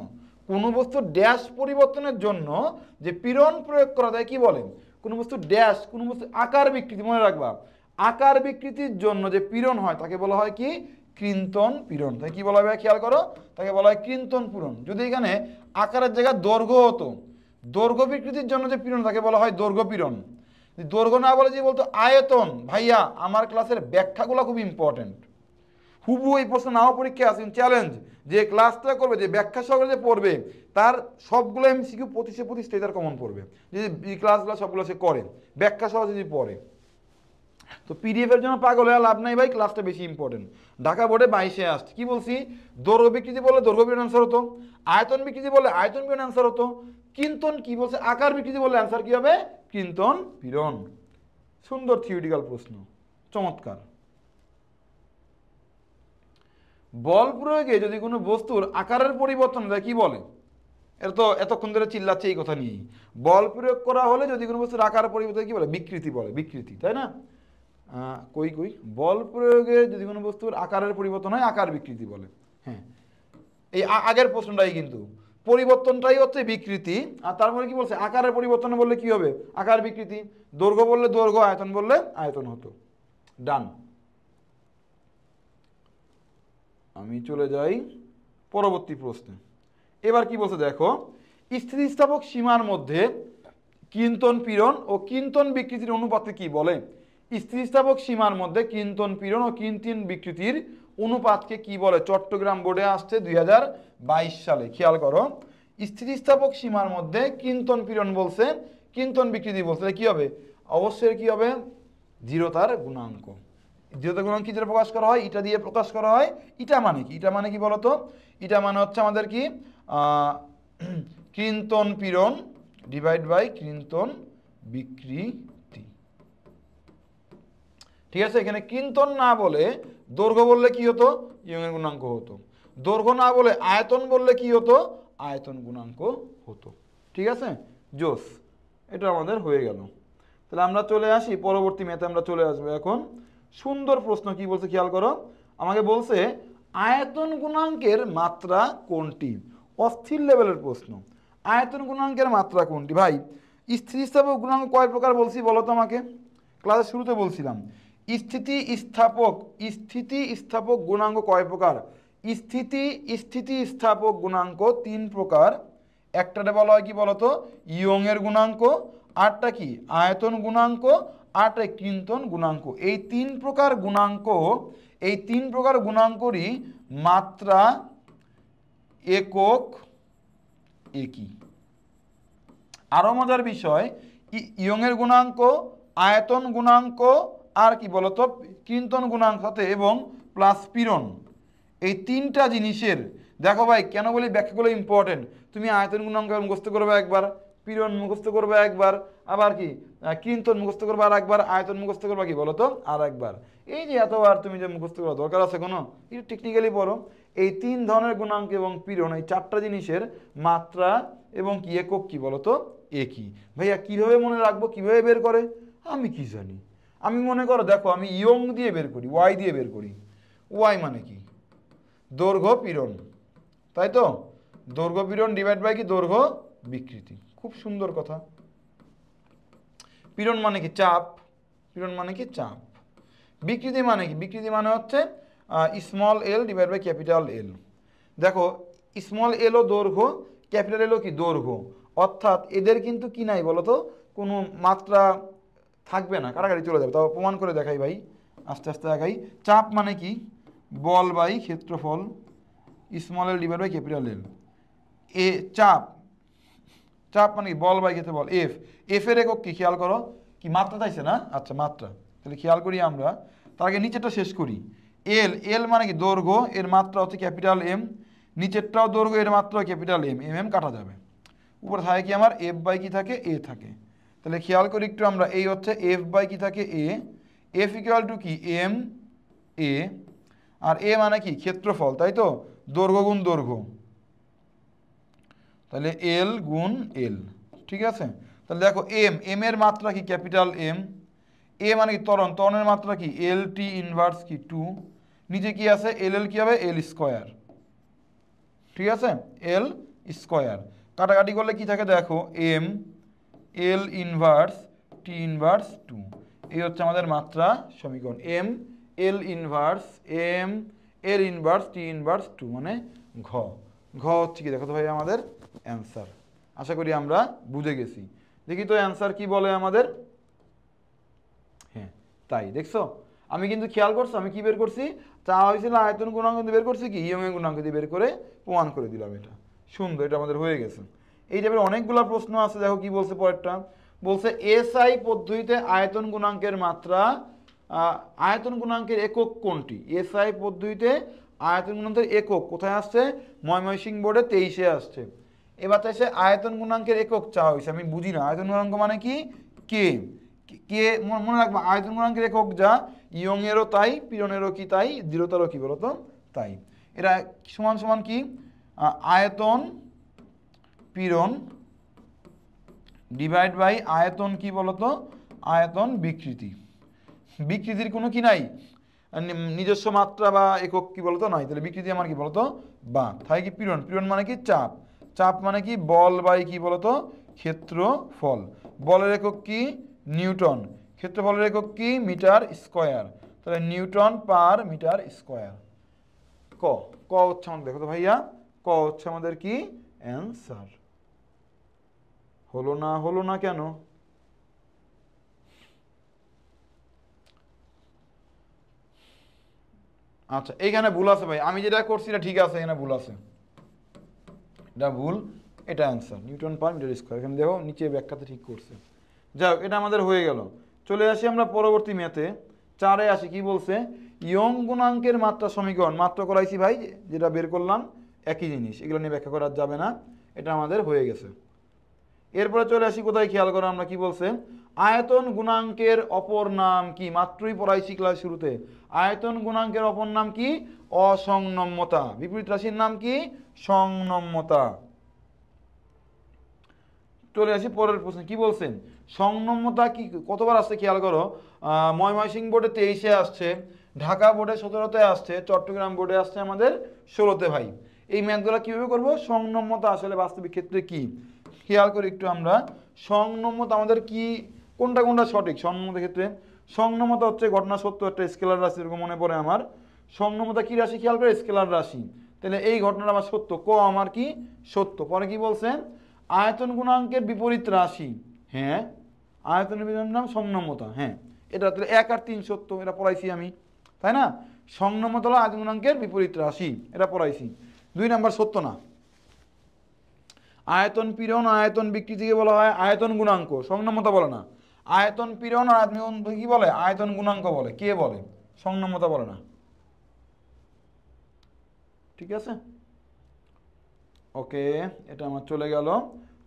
কোন বস্তুর ড্যাশ পরিবর্তনের জন্য যে পীড়ন প্রয়োগ করা যায় কি বলে, কোন বস্তু ড্যাশ, কোন বস্তু আকার বিকৃতি, মনে রাখবা আকার বিকৃতির জন্য যে পীড়ন হয় তাকে বলা হয় কি, কৃন্তন পীড়ন। তাই কি বলা হবে খেয়াল করো, তাকে বলা হয় কৃন্তন পীড়ন। যদি এখানে আকারের জায়গায় দৈর্ঘ্য হতো, দৈর্ঘ্য বিকৃতির জন্য যে পীড়ন তাকে বলা হয় দৈর্ঘ্য পীড়ন। দৈর্ঘ্য না বলে যে বলতো আয়তন, ভাইয়া আমার ক্লাসের ব্যাখ্যাগুলো খুব ইম্পর্টেন্ট। হুবু এই প্রশ্ন নাও পরীক্ষা আসেন, চ্যালেঞ্জ যে ক্লাসটা করবে, যে ব্যাখ্যা সহকারে যে পড়বে তার সবগুলো এমসিকিউ 25 তার কমন পড়বে, যদি এই ক্লাসগুলো সবগুলো সে করে, ব্যাখ্যা সহ যদি পড়ে। তো পিডিএফ এর জন্য পাগল হয়ে লাভ নাই ভাই, ক্লাসটা বেশি ইম্পর্টেন্ট। ঢাকা বোর্ডে 22-এ আসছে। কি বলছি, দৈর্ঘ্য বিকৃতি বললে দৈর্ঘ্য পীড়ন অ্যান্সার হতো, আয়তন বিকৃতি বললে আয়তন পীড়ন অ্যান্সার হতো, কিন্তন কি বলছে আকার বিকৃতি বললে অ্যান্সার কি হবে, কিন্তন পীড়ন। সুন্দর থিওরিটিক্যাল প্রশ্ন, চমৎকার। বল প্রয়োগে যদি কোনো বস্তুর আকারের পরিবর্তন হয় কি বলে, এটা তো এতক্ষণ ধরে চিল্লাচ্ছে এই কথা নিয়েই। বল প্রয়োগ করা হলে যদি কোনো বস্তুর আকার পরিবর্তন কি বলে, বিকৃতি বলে, বিকৃতি, তাই না। কই বল প্রয়োগে যদি কোনো বস্তুর আকারের পরিবর্তন হয় আকার বিকৃতি বলে। হ্যাঁ, এই আগের প্রশ্নটাই কিন্তু পরিবর্তনটাই হচ্ছে বিকৃতি, আর তারপরে কি বলছে আকারের পরিবর্তন বললে কি হবে, আকার বিকৃতি। দৈর্ঘ্য বললে দৈর্ঘ্য, আয়তন বললে আয়তন হতো। ডান। আমি চলে যাই পরবর্তী প্রশ্নে। এবার কি বলছে দেখো, স্থিতিস্থাপক সীমার মধ্যে কিন্তন পীড়ন ও কিন্তন বিকৃতির অনুপাতকে কি বলে। স্থিতিস্থাপক সীমার মধ্যে কিন্তন পীড়ন ও কিন্তন বিকৃতির অনুপাতকে কি বলে, চট্টগ্রাম বোর্ডে আসছে 2022 সালে। খেয়াল করো, স্থিতিস্থাপক সীমার মধ্যে কিন্তন পীড়ন বলছে, কিন্তন বিকৃতি বলছে, কি হবে, অবশ্যই কি হবে, দৃঢ়তার গুণাঙ্ক। দৃঢ়তার গুণাঙ্ক কি প্রকাশ করা হয়, এটা দিয়ে প্রকাশ করা হয়। এটা মানে কি, এটা মানে কি বলতো, এটা মানে হচ্ছে আমাদের কি, কিন্তন পীড়ন ডিভাইড বাই কিন্তন বিকৃতি। ঠিক আছে, এখানে কিন্তন না বলে দৈর্ঘ্য বললে কি হতো, ইয়ংয়ের গুণাঙ্ক হতো। দৈর্ঘ্য না বলে আয়তন বললে কি হতো, আয়তন গুণাঙ্ক হতো। ঠিক আছে, জোস, এটা আমাদের হয়ে গেল। তাহলে আমরা চলে আসি পরবর্তী ম্যাথে, আমরা চলে আসবো এখন। সুন্দর প্রশ্ন, কি বলছে খেয়াল করো, আমাকে বলছে আয়তন গুণাঙ্কের মাত্রা কোনটি। অস্থির লেভেলের প্রশ্ন, আয়তন গুণাঙ্কের মাত্রা কোনটি। ভাই স্থিতিস্থাপক গুণাঙ্ক কয় প্রকার বলছি বলো তো আমাকে, ক্লাসের শুরুতে বলছিলাম। স্থিতিস্থাপক গুণাঙ্ক কয় প্রকার, স্থিতিস্থাপক গুণাঙ্ক 3 প্রকার। একটাতে বলা হয় কি বলতো, ইয়ংয়ের গুণাঙ্ক, আরটা কি আয়তন গুণাঙ্ক, আরটা কিন্তন গুণাঙ্ক। এই 3 প্রকার গুণাঙ্ক, এই 3 প্রকার গুণাঙ্করই মাত্রা একক একই। আরো মজার বিষয়, ইয়ংয়ের গুণাঙ্ক, আয়তন গুণাঙ্ক, আর কি বলতো কিন্তন গুণাঙ্ক সাথে এবং প্লাস পীড়ন, এই 3টা জিনিসের, দেখো ভাই কেন বলি ব্যাখ্যাগুলো ইম্পর্টেন্ট। তুমি আয়তন গুণাঙ্ক মুখস্থ করবে একবার, পীড়ন মুখস্থ করবে একবার, আবার কি কিন্তন মুখস্থ করবে আর একবার, আয়তন মুখস্থ করবে কি বলতো আর একবার। এই যে এতবার তুমি যে মুখস্থ করা দরকার আছে কোনো, একটু টেকনিক্যালি পড়ো। এই 3 ধরনের গুণাঙ্ক এবং পীড়ন, এই 4টা জিনিসের মাত্রা এবং কি একক কি বলতো একই। ভাইয়া কিভাবে মনে রাখবো, কিভাবে বের করে, আমি কি জানি। আমি মনে করো দেখো, আমি ইয়ং দিয়ে বের করি, ওয়াই দিয়ে বের করি। ওয়াই মানে কি, দৈর্ঘ্য পীড়ন, তাই তো, দৈর্ঘ্য পীড়ন ডিভাইড বাই কি দৈর্ঘ্য বিকৃতি। খুব সুন্দর কথা। পীড়ন মানে কি চাপ, পীড়ন মানে কি চাপ। বিকৃতি মানে কি, বিকৃতি মানে হচ্ছে small L divide by capital L. দেখো স্মল এল ও দৈর্ঘ্য, ক্যাপিটাল এল ও কি দৈর্ঘ্য, অর্থাৎ এদের কিন্তু কি নাই বলতো, কোনো মাত্রা থাকবে না, কারাগারি চলে যাবে। তাও প্রমাণ করে দেখাই ভাই, আস্তে আস্তে আগাই। চাপ মানে কি, বল বাই ক্ষেত্রফল, small L divide by capital L. এ চাপ চাপ মানে কি বল বাই ক্ষেত্রফল এফ, এফ এর একক কি খেয়াল করো, কি মাত্রা চাইছে না, আচ্ছা মাত্রা, তাহলে খেয়াল করি আমরা, তার আগে নিচেরটা শেষ করি। এল, এল মানে কি দৈর্ঘ্য, এর মাত্রা হচ্ছে ক্যাপিটাল এম, নিচেরটাও দৈর্ঘ্য, এর মাত্রা ক্যাপিটাল এম, এম এম কাটা যাবে, উপরে থাকে কি আমার এফ বাই কি থাকে এ থাকে। তাহলে খেয়াল করি একটু আমরা, এই হচ্ছে এফ বাই কি থাকে এ, এফ ইকুয়াল টু কি এম এ, আর এ মানে কি ক্ষেত্রফল, তাই তো, দৈর্ঘ্য গুণ দৈর্ঘ্য, তাহলে এল গুণ এল, ঠিক আছে। তাহলে দেখো এম, এম এর মাত্রা কি ক্যাপিটাল এম, এ মানে কি ত্বরণ, ত্বরণের মাত্রা কি এল টি ইনভার্স কি 2, নিচে কি আছে এল, এল কি হবে এল স্কোয়ার, ঠিক আছে, এল স্কোয়ার, কাটাকাটি করলে কি থাকে দেখো M L inverse T inverse 2, এই হচ্ছে আমাদের মাত্রা সমীকরণ, M L inverse M L inverse T inverse 2 মানে ঘ, ঘ হচ্ছে কি দেখো তো ভাই আমাদের অ্যান্সার। আশা করি আমরা বুঝে গেছি। দেখি তো অ্যান্সার কি বলে আমাদের, হ্যাঁ তাই দেখছো, আমি কিন্তু খেয়াল করছো আমি কি বের করছি, চাওয়া হয়েছিল আয়তন গুণাঙ্ক দিয়ে বের করছি কি ইয়ং এর গুণাঙ্ক দিয়ে বের করে প্রমাণ করে দিলাম, এটা সুন্দর, এটা আমাদের হয়ে গেছে। এই টাইপের অনেকগুলো প্রশ্ন আছে, দেখো কি বলছে পরেরটা, বলছে এসআই পদ্ধতিতে আয়তন গুণাঙ্কের মাত্রা, আয়তন গুণাঙ্কের একক কোনটি, এসআই পদ্ধতিতে আয়তন গুণাঙ্কের একক কোথায় আসছে, ময়মনসিংহ বোর্ডে 23-এ আসছে। এবার চাইছে আয়তন গুণাঙ্কের একক চাওয়া হয়েছে, আমি বুঝি না আয়তন গুণাঙ্ক মানে কি, কে, কে মনে রাখবো আয়তন গুণাঙ্কের একক যা, ইয়ং এরও তাই, পীড়নেরও কি তাই, দৃঢ়তারও কি বলতো তাই, এটা সমান সমান কি আয়তন পীড়ন ডিভাইড বাই আয়তন কি বলতো, আয়তন বিকৃতি, বিকৃতির কোনো কি নাই, নিজস্ব মাত্রা বা একক কি বলতো নাই, তাহলে বিকৃতি আমার কি বলতো বা, তাই কি পীড়ন, পীড়ন মানে কি চাপ, চাপ মানে কি বল বাই কি বলতো ক্ষেত্রফল, বলের একক কি নিউটন, ক্ষেত্রফলের একক কি মিটার স্কোয়ার, তাহলে নিউটন পার মিটার স্কোয়ার। ক, ক হচ্ছে আমাদের দেখো তো ভাইয়া, ক হচ্ছে আমাদের কি অ্যান্সার। হলো না, হলো না কেন, আচ্ছা এইখানে ভুল আছে ভাই, আমি যেটা করছি এটা ঠিক আছে, এখানে ভুল আছে, এটা ভুল, এটা answer newton per metre square, এখানে দেখো নিচে ব্যাখ্যাতে ঠিক করছে। যাই হোক এটা আমাদের হয়ে গেল। চলে আসি আমরা পরবর্তী ম্যাথে, 4-এ আসি, কি বলছে ইয়ং গুণাঙ্কের মাত্রা সমীকরণ, মাত্রা করাইছি ভাই যেটা বের করলাম একই জিনিস, এগুলো নিয়ে ব্যাখ্যা করা যাবে না, এটা আমাদের হয়ে গেছে। এরপরে চলে আসি কোথায়, খেয়াল করো আমরা কি বলছে, আয়তন গুণাঙ্কের অপর নাম কি, মাত্রই পড়াইছি ক্লাস শুরুতে, আয়তন গুণাঙ্কের অপর নাম কি অসংনম্যতা, বিপরীত রাশির নাম কি সংনম্যতা। চলে আসি পরের প্রশ্ন, কি বলছেন সংনম্যতা কি কতবার আসছে খেয়াল করো, ময়মনসিংহ বোর্ডে 23-এ আসছে, ঢাকা বোর্ডে 17-তে আসছে, চট্টগ্রাম বোর্ডে আসছে আমাদের 16-তে ভাই। এই ম্যাথগুলো কীভাবে করবো, সংনম্যতা আসলে বাস্তবিক ক্ষেত্রে কি খেয়াল করি একটু আমরা, সংনম্যতা আমাদের কি কোনটা কোনটা সঠিক সংনম্যতার ক্ষেত্রে, সংনম্যতা হচ্ছে ঘটনা সত্য একটা স্কেলার রাশি, এরকম মনে পড়ে আমার, সংনম্যতা কি রাশি খেয়াল করে স্কেলার রাশি, তাহলে এই ঘটনাটা আমার সত্য, ক আমার কি সত্য। পরে কি বলছেন আয়তন গুণাঙ্কের বিপরীত রাশি, হ্যাঁ আয়তনের বিপরীত নাম সংনম্যতা, হ্যাঁ এটা তাহলে 1 আর 3 সত্য, এটা পড়াইছি আমি, তাই না, সংনম্যতা হলো আয়তন গুণাঙ্কের বিপরীত রাশি, এটা পড়াইছি। 2 নাম্বার সত্য না, আয়তন পীড়ন আয়তন বিকৃতিকে বলা হয় আয়তন গুণাঙ্ক, সংনম্যতা বলে না, আয়তন পীড়ন আর আয়তন কি বলে আয়তন গুণাঙ্ক বলে, কে বলে সংনম্যতা বলে না, ঠিক আছে ওকে, এটা আমার চলে গেল।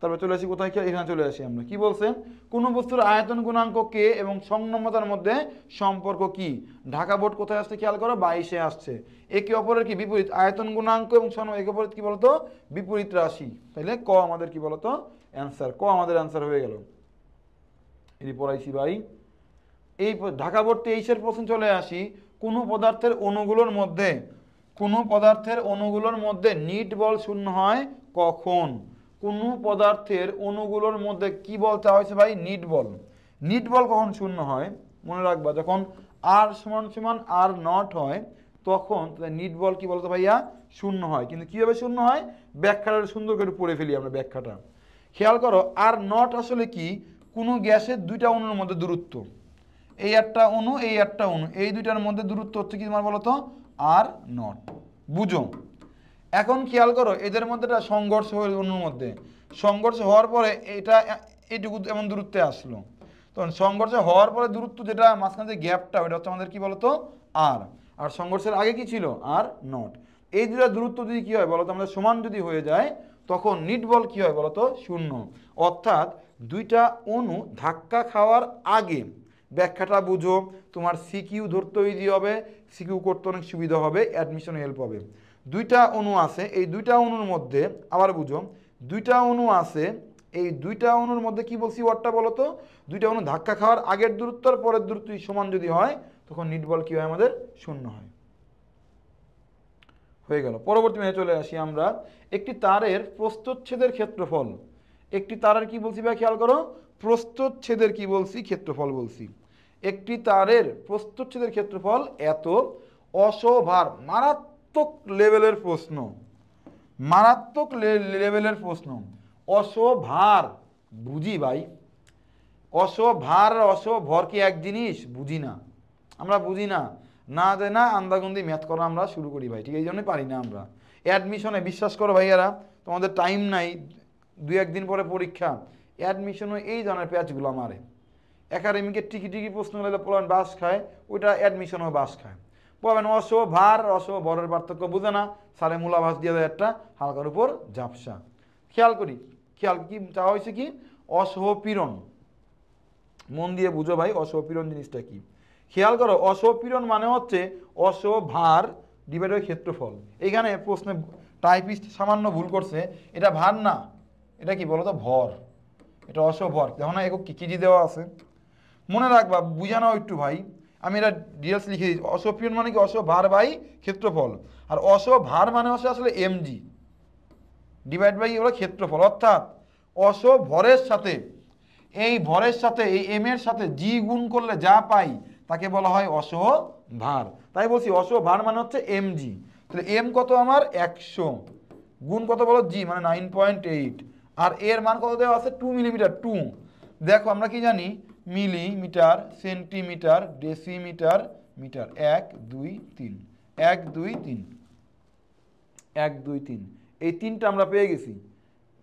তারপর চলে আসি কোথায়, এখানে চলে আসি আমরা, কি বলছে কোন বস্তুর আয়তন গুণাঙ্ক কে এবং সংনম্যতার মধ্যে সম্পর্ক কি, ঢাকা বোর্ড কোথায় আসছে খেয়াল করো 22-এ আসছে, একে অপরের কি বিপরীত, আয়তন গুণাঙ্ক এবং একে অপরের কি বলতো বিপরীত রাশি, তাহলে ক আমাদের কি বলতো অ্যান্সার, ক আমাদের অ্যান্সার হয়ে গেল, এটি পড়াইছি ভাই। এই ঢাকা বোর্ড 23-এর প্রশ্ন চলে আসি, কোন পদার্থের অণুগুলোর মধ্যে, কোন পদার্থের অণুগুলোর মধ্যে নিট বল শূন্য হয় কখন, কোন পদার্থের অণুগুলোর মধ্যে কি বল চাওয়া হয়েছে ভাই নিট বল, নিট বল কখন শূন্য হয় মনে রাখবা, যখন আর সমান সমান আর নট হয় তখন নিট বল কি বলতো ভাইয়া শূন্য হয়, কিন্তু কিভাবে শূন্য হয় ব্যাখ্যাটা সুন্দর করে পড়ে ফেলি আমরা ব্যাখ্যাটা, খেয়াল করো আর নট আসলে কি কোনো গ্যাসের 2টা অণুর মধ্যে দূরত্ব, এই একটা অণু এই একটা অণু, এই দুইটার মধ্যে দূরত্ব হচ্ছে কি তোমার বলতো আর নট, বুঝো। এখন খেয়াল করো এদের মধ্যে একটা সংঘর্ষ হয়ে অণুর মধ্যে, সংঘর্ষ হওয়ার পরে এটা এইটুকু এমন দূরত্বে আসলো, তখন সংঘর্ষ হওয়ার পরে দূরত্ব যেটা মাঝখানে যে গ্যাপটা ওটা হচ্ছে আমাদের কি বলতো আর, আর সংঘর্ষের আগে কি ছিল আর নট। এই দুটা দূরত্ব যদি কি হয় বলতো আমাদের সমান যদি হয়ে যায় তখন নিট বল কি হয় বলতো শূন্য। অর্থাৎ দুইটা অণু ধাক্কা খাওয়ার আগে, ব্যাখ্যাটা বুঝো, তোমার সিকিউ ধরতে ইজি হবে, সিকিউ করতে অনেক সুবিধা হবে, অ্যাডমিশনে হেল্প হবে। দুইটা অণু আছে, এই দুইটা অণুর মধ্যে আবার বুঝো দুইটা অণু আছে, এই দুইটা অণুর মধ্যে কি বলছি ওয়ার্ডটা বলো তো, দুইটা অণু ধাক্কা খাওয়ার আগের দূরত্ব আর পরের দূরত্ব সমান যদি হয় তখন নিট বল কি হয় আমাদের শূন্য হয়। হয়ে গেল। পরবর্তী মেনে চলে আসি আমরা, একটি তারের প্রস্থচ্ছেদের ক্ষেত্রফল, একটি তারের কি বলছি ভাই খেয়াল করো, প্রস্থচ্ছেদের কি বলছি ক্ষেত্রফল বলছি। একটি তারের প্রস্থচ্ছেদের ক্ষেত্রফল এত, অসভার, মারাত্মক লেভেলের প্রশ্ন, মারাত্মক লেভেলের প্রশ্ন। অসভার বুঝি ভাই, অসভার অসভর কি এক জিনিস বুঝি না, আমরা বুঝি না, না যে না আন্দাগুন্দি ম্যাথ করা আমরা শুরু করি ভাই, ঠিক এই জন্যই পারি না আমরা। অ্যাডমিশনে বিশ্বাস করো ভাইয়ারা, তোমাদের টাইম নাই, 2-1 দিন পরে পরীক্ষা, অ্যাডমিশনে এই ধরনের প্যাচগুলো মারে। একাডেমিকের টিকি টিকি প্রশ্নগুলো পড়ান বাস খায়, ওইটা অ্যাডমিশনেও বাস খায়। পড়াবেন অসভার অসভরের পার্থক্য বুঝে না, সারে মূলাভাস দিয়ে দেয় একটা হালকার উপর ঝাপসা। খেয়াল করি, খেয়াল কি চাওয়া হয়েছে কি অসহপীড়ন, মন দিয়ে বুঝো ভাই অসহপীড়ন জিনিসটা কি। খেয়াল করো অসহপীড়ন মানে হচ্ছে অসভার ডিভাইড বাই ক্ষেত্রফল। এইখানে প্রশ্নে টাইপিস্ট সামান্য ভুল করছে, এটা ভার না, এটা কি বলো তো ভর, এটা অসভর, দেখো না একক কেজি দেওয়া আছে, মনে রাখবা বুঝানো একটু ভাই, আমি এটা ডিটেলস লিখে দিচ্ছি। অসহপীড়ন মানে কি অসভার বাই ক্ষেত্রফল, আর অসভার মানে হচ্ছে আসলে এমজি ডিভাইড বাই হলো ক্ষেত্রফল। অর্থাৎ অসভরের সাথে এই ভরের সাথে এই এম এর সাথে জি গুণ করলে যা পাই তাকে বলা হয় অসভার। তাই বলছি অসভার মানে হচ্ছে এম জি, তাহলে এম কত আমার 100 গুণ কত বলো জি মানে 9.8, আর এর মান কত দেওয়া আছে 2 মিলিমিটার। 2 দেখো আমরা কি জানি মিলিমিটার, সেন্টিমিটার, ডেসিমিটার, মিটার, 1 2 3 1 2 3 1 2 3 এই তিনটা আমরা পেয়ে গেছি,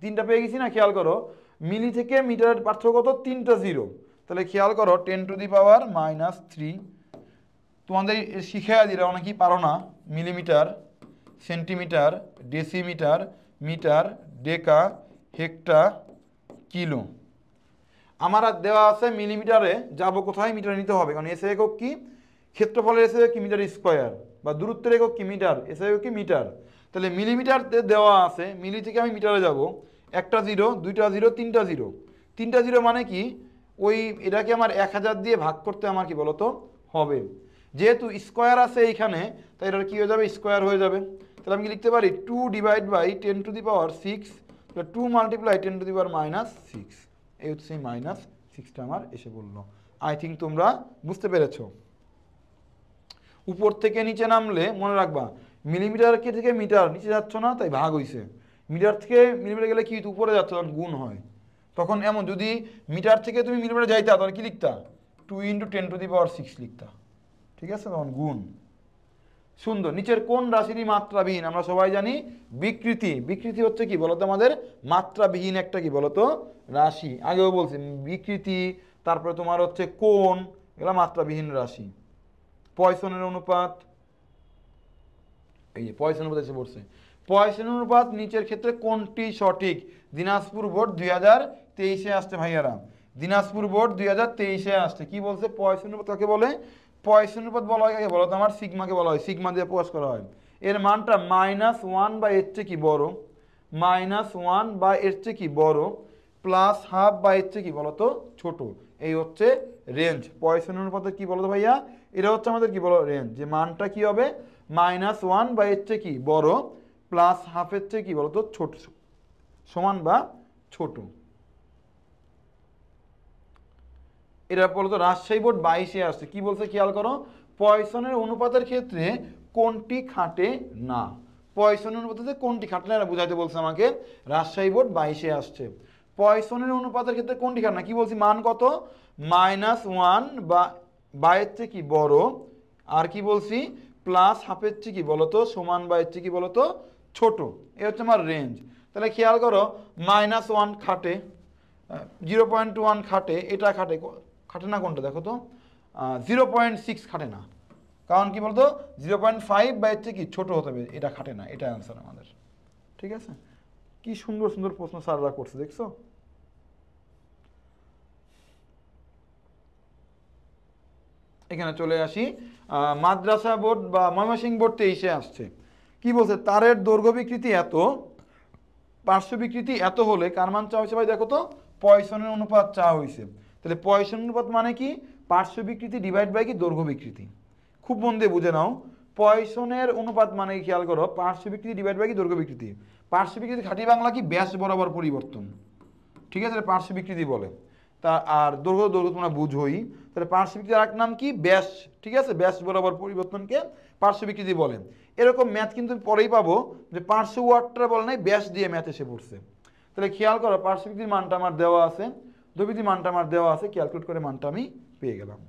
তিনটা পেয়ে গেছি না। খেয়াল করো মিলি থেকে মিটারের পার্থক্য কত, 3টা জিরো, তাহলে খেয়াল করো 10⁻³ তোমাদের শিখাইয়া দিলে অনেকেই পারো না, মিলিমিটার, সেন্টিমিটার, ডেসিমিটার, মিটার, ডেকা, হেক্টা, কিলো। আমার আর দেওয়া আছে মিলিমিটারে যাব কোথায়, মিটার নিতে হবে, কারণ এসে একক কি ক্ষেত্রফলের এসে কি মিটার স্কোয়ার, বা দূরত্বের একক কি মিটার, এসে একক কি মিটার। তাহলে মিলিমিটার দেওয়া আছে, মিলি থেকে আমি মিটারে যাব, একটা জিরো, দুইটা জিরো, তিনটা জিরো, তিনটা জিরো মানে কি ওই এটাকে আমার 1000 দিয়ে ভাগ করতে আমার কি বলতো হবে, যেহেতু স্কোয়ার আছে এইখানে তাই এটা কি হয়ে যাবে স্কোয়ার হয়ে যাবে। তাহলে আমি কি লিখতে পারি 2/10⁻6, 2 × 10⁻⁻6, এই হচ্ছে সেই -6টা আমার এসে বললো। আই থিঙ্ক তোমরা বুঝতে পেরেছো। উপর থেকে নিচে নামলে মনে রাখবা মিলিমিটার থেকে মিটার নিচে যাচ্ছ না তাই ভাগ হইছে, মিটার থেকে মিলিমিটার গেলে কি উপরে যাচ্ছ তখন গুণ হয়, তখন এমন যদি মিটার থেকে তুমি মিলিমিটার যাইতা তখন কি লিখতা 2 × 10⁻6 লিখতা, ঠিক আছে, তখন গুণ। সুন্দর। নিচের কোন রাশিটি মাত্রাবিহীন, আমরা সবাই জানি বিকৃতি। বিকৃতি হচ্ছে কি বলতো আমাদের মাত্রাবিহীন একটা কি বলতো রাশি, আগেও বলছি বিকৃতি, তারপরে তোমার হচ্ছে কোণ, এগুলো মাত্রাবিহীন রাশি। পয়সনের অনুপাত, এই যে পয়সন অনুপাত এসে পড়ছে, পয়সন অনুপাত নিচের ক্ষেত্রে কোনটি সঠিক। দিনাজপুর বোর্ড 2023-এ আসছে ভাইয়ারা, দিনাজপুর বোর্ড 2023-এ আসছে। কি বলছে পয়সন অনুপাত কাকে বলে, পয়সন অনুপাত বলা হয় কাকে বলো তো আমার সিগমাকে বলা হয়, সিগমা দিয়ে প্রকাশ করা হয়। এর মানটা -1 বা এর চেয়ে কি বড়, -1 বা এর চেয়ে কি বড়, +½ বা এর চেয়ে কি বলতো ছোট, এই হচ্ছে রেঞ্জ। পয়সন অনুপাতের কি বলতো ভাইয়া, এটা হচ্ছে আমাদের কি বলো রেঞ্জ, যে মানটা কি হবে -1 বা এর চেয়ে কি বড়, +½ এর চেয়ে কি বলতো ছোট, সমান বা ছোট। এটা বলতো রাজশাহী বোর্ড 22-এ আসছে। কি বলছে খেয়াল করো, পয়সনের অনুপাতের ক্ষেত্রে কোনটি খাটে না, পয়সনের অনুপাতে কোনটি খাটে না বুঝাইতে বলছে আমাকে, রাজশাহী বোর্ড 22-এ আসছে। পয়সনের অনুপাতের ক্ষেত্রে কোনটি খাটে না, কি বলছি মান কত -1 বা এর চেয়ে কি বড়, আর কি বলছি +½ এর চেয়ে কি বলতো সমান বা এর চেয়ে কি বলতো ছোট, এই হচ্ছে আমার রেঞ্জ। তাহলে খেয়াল করো -1 খাটে, 0.1 খাটে, এটা খাটে, খাটে না কোনটা দেখো তো, 0.6 খাটে না, কারণ কি বলতো 0.5 বা এর থেকে কি ছোট হতে হবে, এটা খাটে না, এটা অ্যান্সার আমাদের। ঠিক আছে, কি সুন্দর সুন্দর প্রশ্ন স্যাররা করছে দেখছো। এখানে চলে আসি, মাদ্রাসা বোর্ড বা ময়মনসিংহ বোর্ড 23-এ আসছে, কি বলছে, তারের দৈর্ঘ্য বিকৃতি এত, পার্শ্ব বিকৃতি এত হলে কার মান চাওয়া হয়েছে ভাই দেখো তো, পয়সনের অনুপাত চাওয়া হয়েছে। তাহলে পয়সনের অনুপাত মানে কি, পার্শ্ব বিকৃতি ডিভাইড বাই কি দৈর্ঘ্য বিকৃতি। খুব মন দিয়ে বুঝে নাও, পয়সনের অনুপাত মানে খেয়াল করো পার্শ্ব বিকৃতি ডিভাইড বাই কি দৈর্ঘ্য বিকৃতি। পার্শ্ব বিকৃতি খাঁটি বাংলা কি, ব্যাস বরাবর পরিবর্তন। ঠিক আছে, পার্শ্ব বিকৃতি বলে। তা আর দৈর্ঘ্য দৈর্ঘ্য তোমরা বুঝোই, তাহলে পার্শ্ব বিকৃতির আরেক নাম কি, ব্যাস। ঠিক আছে, ব্যাস বরাবর পরিবর্তনকে পার্শ্ব বিকৃতি বলে। এরকম ম্যাথ কিন্তু পরেই পাবো যে পার্শ্ব ওয়ার্ডটা বলে নাই, ব্যাস দিয়ে ম্যাথ এসে পড়ছে। তাহলে খেয়াল করো পার্শ্ব বিকৃতির মানটা আমার দেওয়া আছে, দৈর্ঘ্যের মানটা আমার দেওয়া আছে, ক্যালকুলেট করে মানটা আমি পেয়ে গেলাম।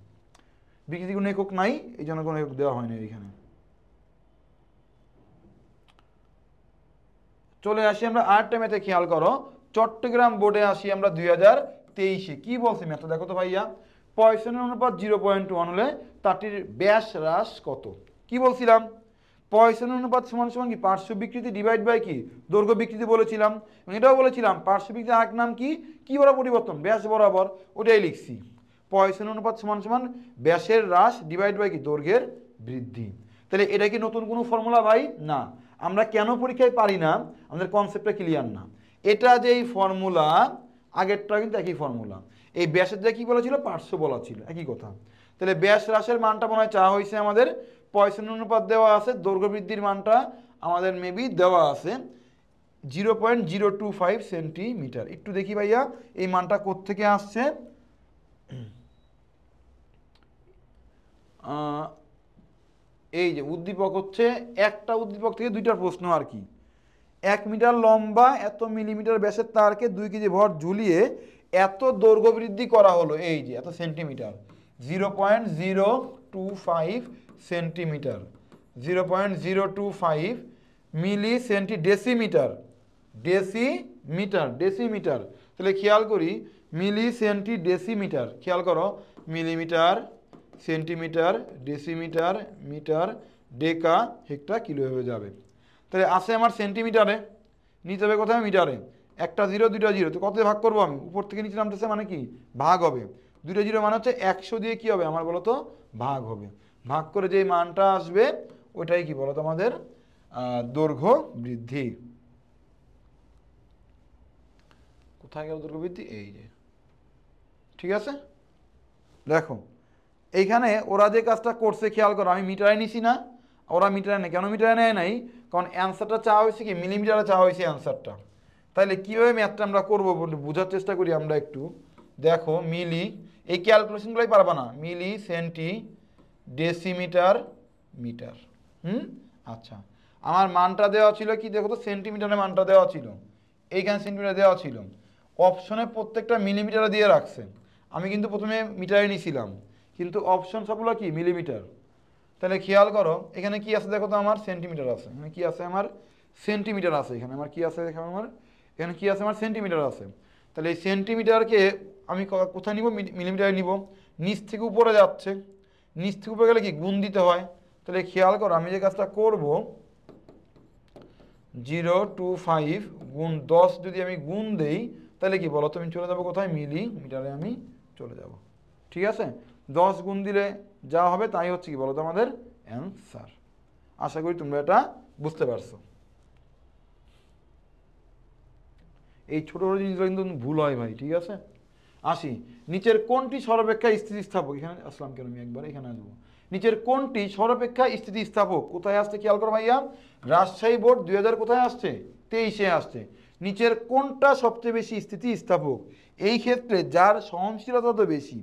বিকৃতি কোনো একক নাই, এই জন্য কোনো একক দেওয়া হয়নি এখানে। চলে আসি আমরা আরেকটা ম্যাথে, খেয়াল করো চট্টগ্রাম বোর্ডে আসি আমরা 2023-এ। কি বলছি ম্যাথটা দেখো তো ভাইয়া, পয়সনের অনুপাত 0.1 হলে তাটির ব্যাস হ্রাস কত। কি বলছিলাম, পয়সনের অনুপাত সমান সমান কি পার্শ্ব বিকৃতি ডিভাইড বাই কি দৈর্ঘ্য বিকৃতি বলেছিলাম, এবং এটাও বলেছিলাম পার্শ্ব বিকৃতির আরেক নাম কি, কি বরাবর পরিবর্তন, ব্যাস বরাবর, ওটাই লিখছি। পয়সনের অনুপাত সমান সমান ব্যাসের হ্রাস ডিভাইড বাই কি দৈর্ঘ্যের বৃদ্ধি। তাহলে এটা কি নতুন কোনো ফর্মুলা ভাই? না। আমরা কেন পরীক্ষায় পারি না, আমাদের কনসেপ্টটা ক্লিয়ার না। এটা যেই ফর্মুলা, আগেরটা কিন্তু একই ফর্মুলা। এই ব্যাসের যা কি বলা ছিল, পার্শ্ব বলা ছিল, একই কথা। তাহলে ব্যাস হ্রাসের মানটা মনে হয় চাওয়া হয়েছে আমাদের, পয়সনের অনুপাত দেওয়া আছে, দৈর্ঘ্য বৃদ্ধির মানটা আমাদের মেবি দেওয়া আছে 0.025 সেন্টিমিটার। একটু দেখি ভাইয়া এই মানটা কোত্থেকে আসছে। এই যে উদ্দীপক হচ্ছে, একটা উদ্দীপক থেকে দুইটা প্রশ্ন আর কি। 1 মিটার লম্বা এত মিলিমিটার ব্যাসের তারকে 2 কেজি ভর ঝুলিয়ে এত দৈর্ঘ্য বৃদ্ধি করা হলো, এই যে এত সেন্টিমিটার, 0.025 সেন্টিমিটার, 0.025 মিলি সেন্টি ডেসিমিটার, ডেসিমিটার, ডেসিমিটার। তাহলে খেয়াল করি মিলি সেন্টি ডেসিমিটার, খেয়াল করো মিলিমিটার, সেন্টিমিটার, ডেসিমিটার, মিটার, ডেকা, হেক্টা, কিলো হয়ে যাবে। তাহলে আসে আমার সেন্টিমিটারে, নিতে হবে কোথায়, মিটারে। একটা জিরো দুইটা জিরো, তো কত ভাগ করবো আমি, উপর থেকে নিচে নামতেছে মানে কি ভাগ হবে, দুইটা জিরো মানে হচ্ছে 100 দিয়ে কি হবে আমার বলো তো, ভাগ হবে। ভাগ করে যেই মানটা আসবে ওইটাই কি বলো তো আমাদের দৈর্ঘ্য বৃদ্ধি। কোথায় গেল দৈর্ঘ্য বৃদ্ধি, এই যে। ঠিক আছে, দেখো এইখানে ওরা যে কাজটা করছে খেয়াল করো, আমি মিটারে নিছি না, ওরা মিটারে নেয়, কেন মিটারে নেয় নাই, কারণ অ্যান্সারটা চাওয়া হয়েছে কি মিলিমিটারে চাওয়া হয়েছে অ্যান্সারটা। তাহলে কীভাবে ম্যাথটা আমরা করবো বলে বোঝার চেষ্টা করি আমরা একটু। দেখো মিলি, এই ক্যালকুলেশনগুলোই পারবা না, মিলি সেন্টি ডেসিমিটার মিটার। আচ্ছা, আমার মানটা দেওয়া ছিল কি দেখো তো, সেন্টিমিটারে মানটা দেওয়া ছিল, এইখানে সেন্টিমিটার দেওয়া ছিল, অপশনে প্রত্যেকটা মিলিমিটারে দিয়ে রাখছে। আমি কিন্তু প্রথমে মিটারে নিয়েছিলাম, কিন্তু অপশন সবগুলো কি মিলিমিটার। তাহলে খেয়াল করো এখানে কি আছে দেখো তো, আমার সেন্টিমিটার আছে, এখানে কি আছে আমার সেন্টিমিটার আছে, এখানে আমার কি আছে দেখো, আমার এখানে কি আছে, আমার সেন্টিমিটার আছে। তাহলে এই সেন্টিমিটারকে আমি কোথায় নিব, মিলিমিটারে নিব, নিচ থেকে উপরে যাচ্ছে, নিচ থেকে উপরে গেলে কি গুণ দিতে হয়। তাহলে খেয়াল করো আমি যে কাজটা করব, 0.25 গুণ 10 যদি আমি গুণ দেই, তাহলে কি বলো তুমি চলে যাবো কোথায়, মিলিমিটারে আমি চলে যাব। ঠিক আছে, 10 গুণ দিলে যা হবে তাই হচ্ছে কি বলো তো আমাদের অ্যান্সার। আশা করি তোমরা এটা বুঝতে পারছো। এই ছোট ছোট জিনিসগুলো কিন্তু ভুল হয় ভাই। ঠিক আছে, আসি, নিচের কোনটি সর্বাপেক্ষা স্থিতিস্থাপক, এখানে আসলাম কেন আমি একবার, এখানে আসবো। নিচের কোনটি সর্বাপেক্ষা স্থিতিস্থাপক, কোথায় আসছে খেয়াল করো ভাইয়া, রাজশাহী বোর্ড 2000 কোথায় আসছে, 23-এ আসছে। নিচের কোনটা সবচেয়ে বেশি স্থিতিস্থাপক, এই ক্ষেত্রে যার সহনশীলতা তত বেশি,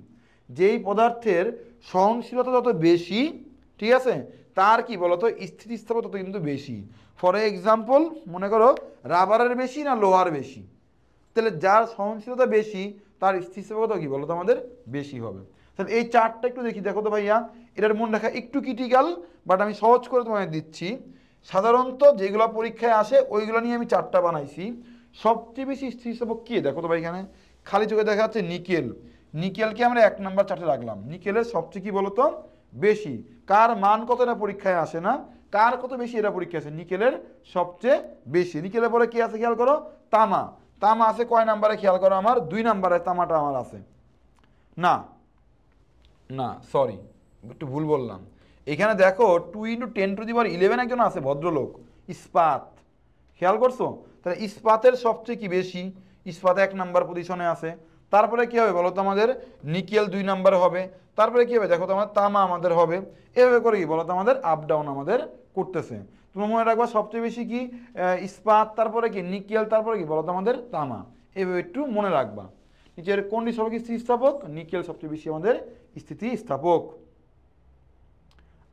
যেই পদার্থের সহনশীলতা তত বেশি, ঠিক আছে, তার কি বলতো স্থিতিস্থাপক তত কিন্তু বেশি। ফর এক্সাম্পল মনে করো রাবারের বেশি না লোহার বেশি, তাহলে যার সহনশীলতা বেশি তার স্থিতিস্থাপকতা কি বলতো আমাদের বেশি হবে। তাহলে এই চারটা একটু দেখি, দেখো তো ভাইয়া এটার মন রাখা একটু ক্রিটিক্যাল, বাট আমি সহজ করে তোমায় দিচ্ছি। সাধারণত যেগুলো পরীক্ষায় আসে ওইগুলো নিয়ে আমি 4টা বানাইছি। সবচেয়ে বেশি স্থিতিস্থাপক কি দেখো তো ভাই, এখানে খালি চোখে দেখা যাচ্ছে নিকেল। নিকেলকে আমরা 1 নাম্বার চার্টে রাখলাম। নিকেলের সবচেয়ে কি বলতো বেশি, কার মান কত এটা পরীক্ষায় আসে না, কার কত বেশি এটা পরীক্ষায় আসে, নিকেলের সবচেয়ে বেশি। নিকেলের পরে কি আছে খেয়াল করো, তামা। তামা আছে কয় নাম্বারে খেয়াল করো, আমার 2 নাম্বারে তামাটা আমার আছে। না না সরি, একটু ভুল বললাম। এখানে দেখো 2 × 10⁻11 একজন আছে ভদ্রলোক, ইস্পাত। খেয়াল করছো? তাহলে ইস্পাতের সবচেয়ে কি বেশি, ইস্পাত 1 নাম্বার পজিশনে আছে। তারপরে কি হবে বলো তো, আমাদের নিকেল 2 নাম্বার হবে। তারপরে কি হবে দেখো তো, আমাদের তামা আমাদের হবে। এভাবে করে কি বলো তো, আমাদের আপ ডাউন আমাদের করতেছে। তুমি মনে রাখবা সবচেয়ে বেশি কি ইস্পাত, তারপরে কি নিকেল, তারপরে কি বলো তো আমাদের তামা। এভাবে একটু মনে রাখবা। নিচের কোনটি সবচেয়ে স্থিতিস্থাপক, নিকেল সবচেয়ে বেশি আমাদের স্থিতিস্থাপক।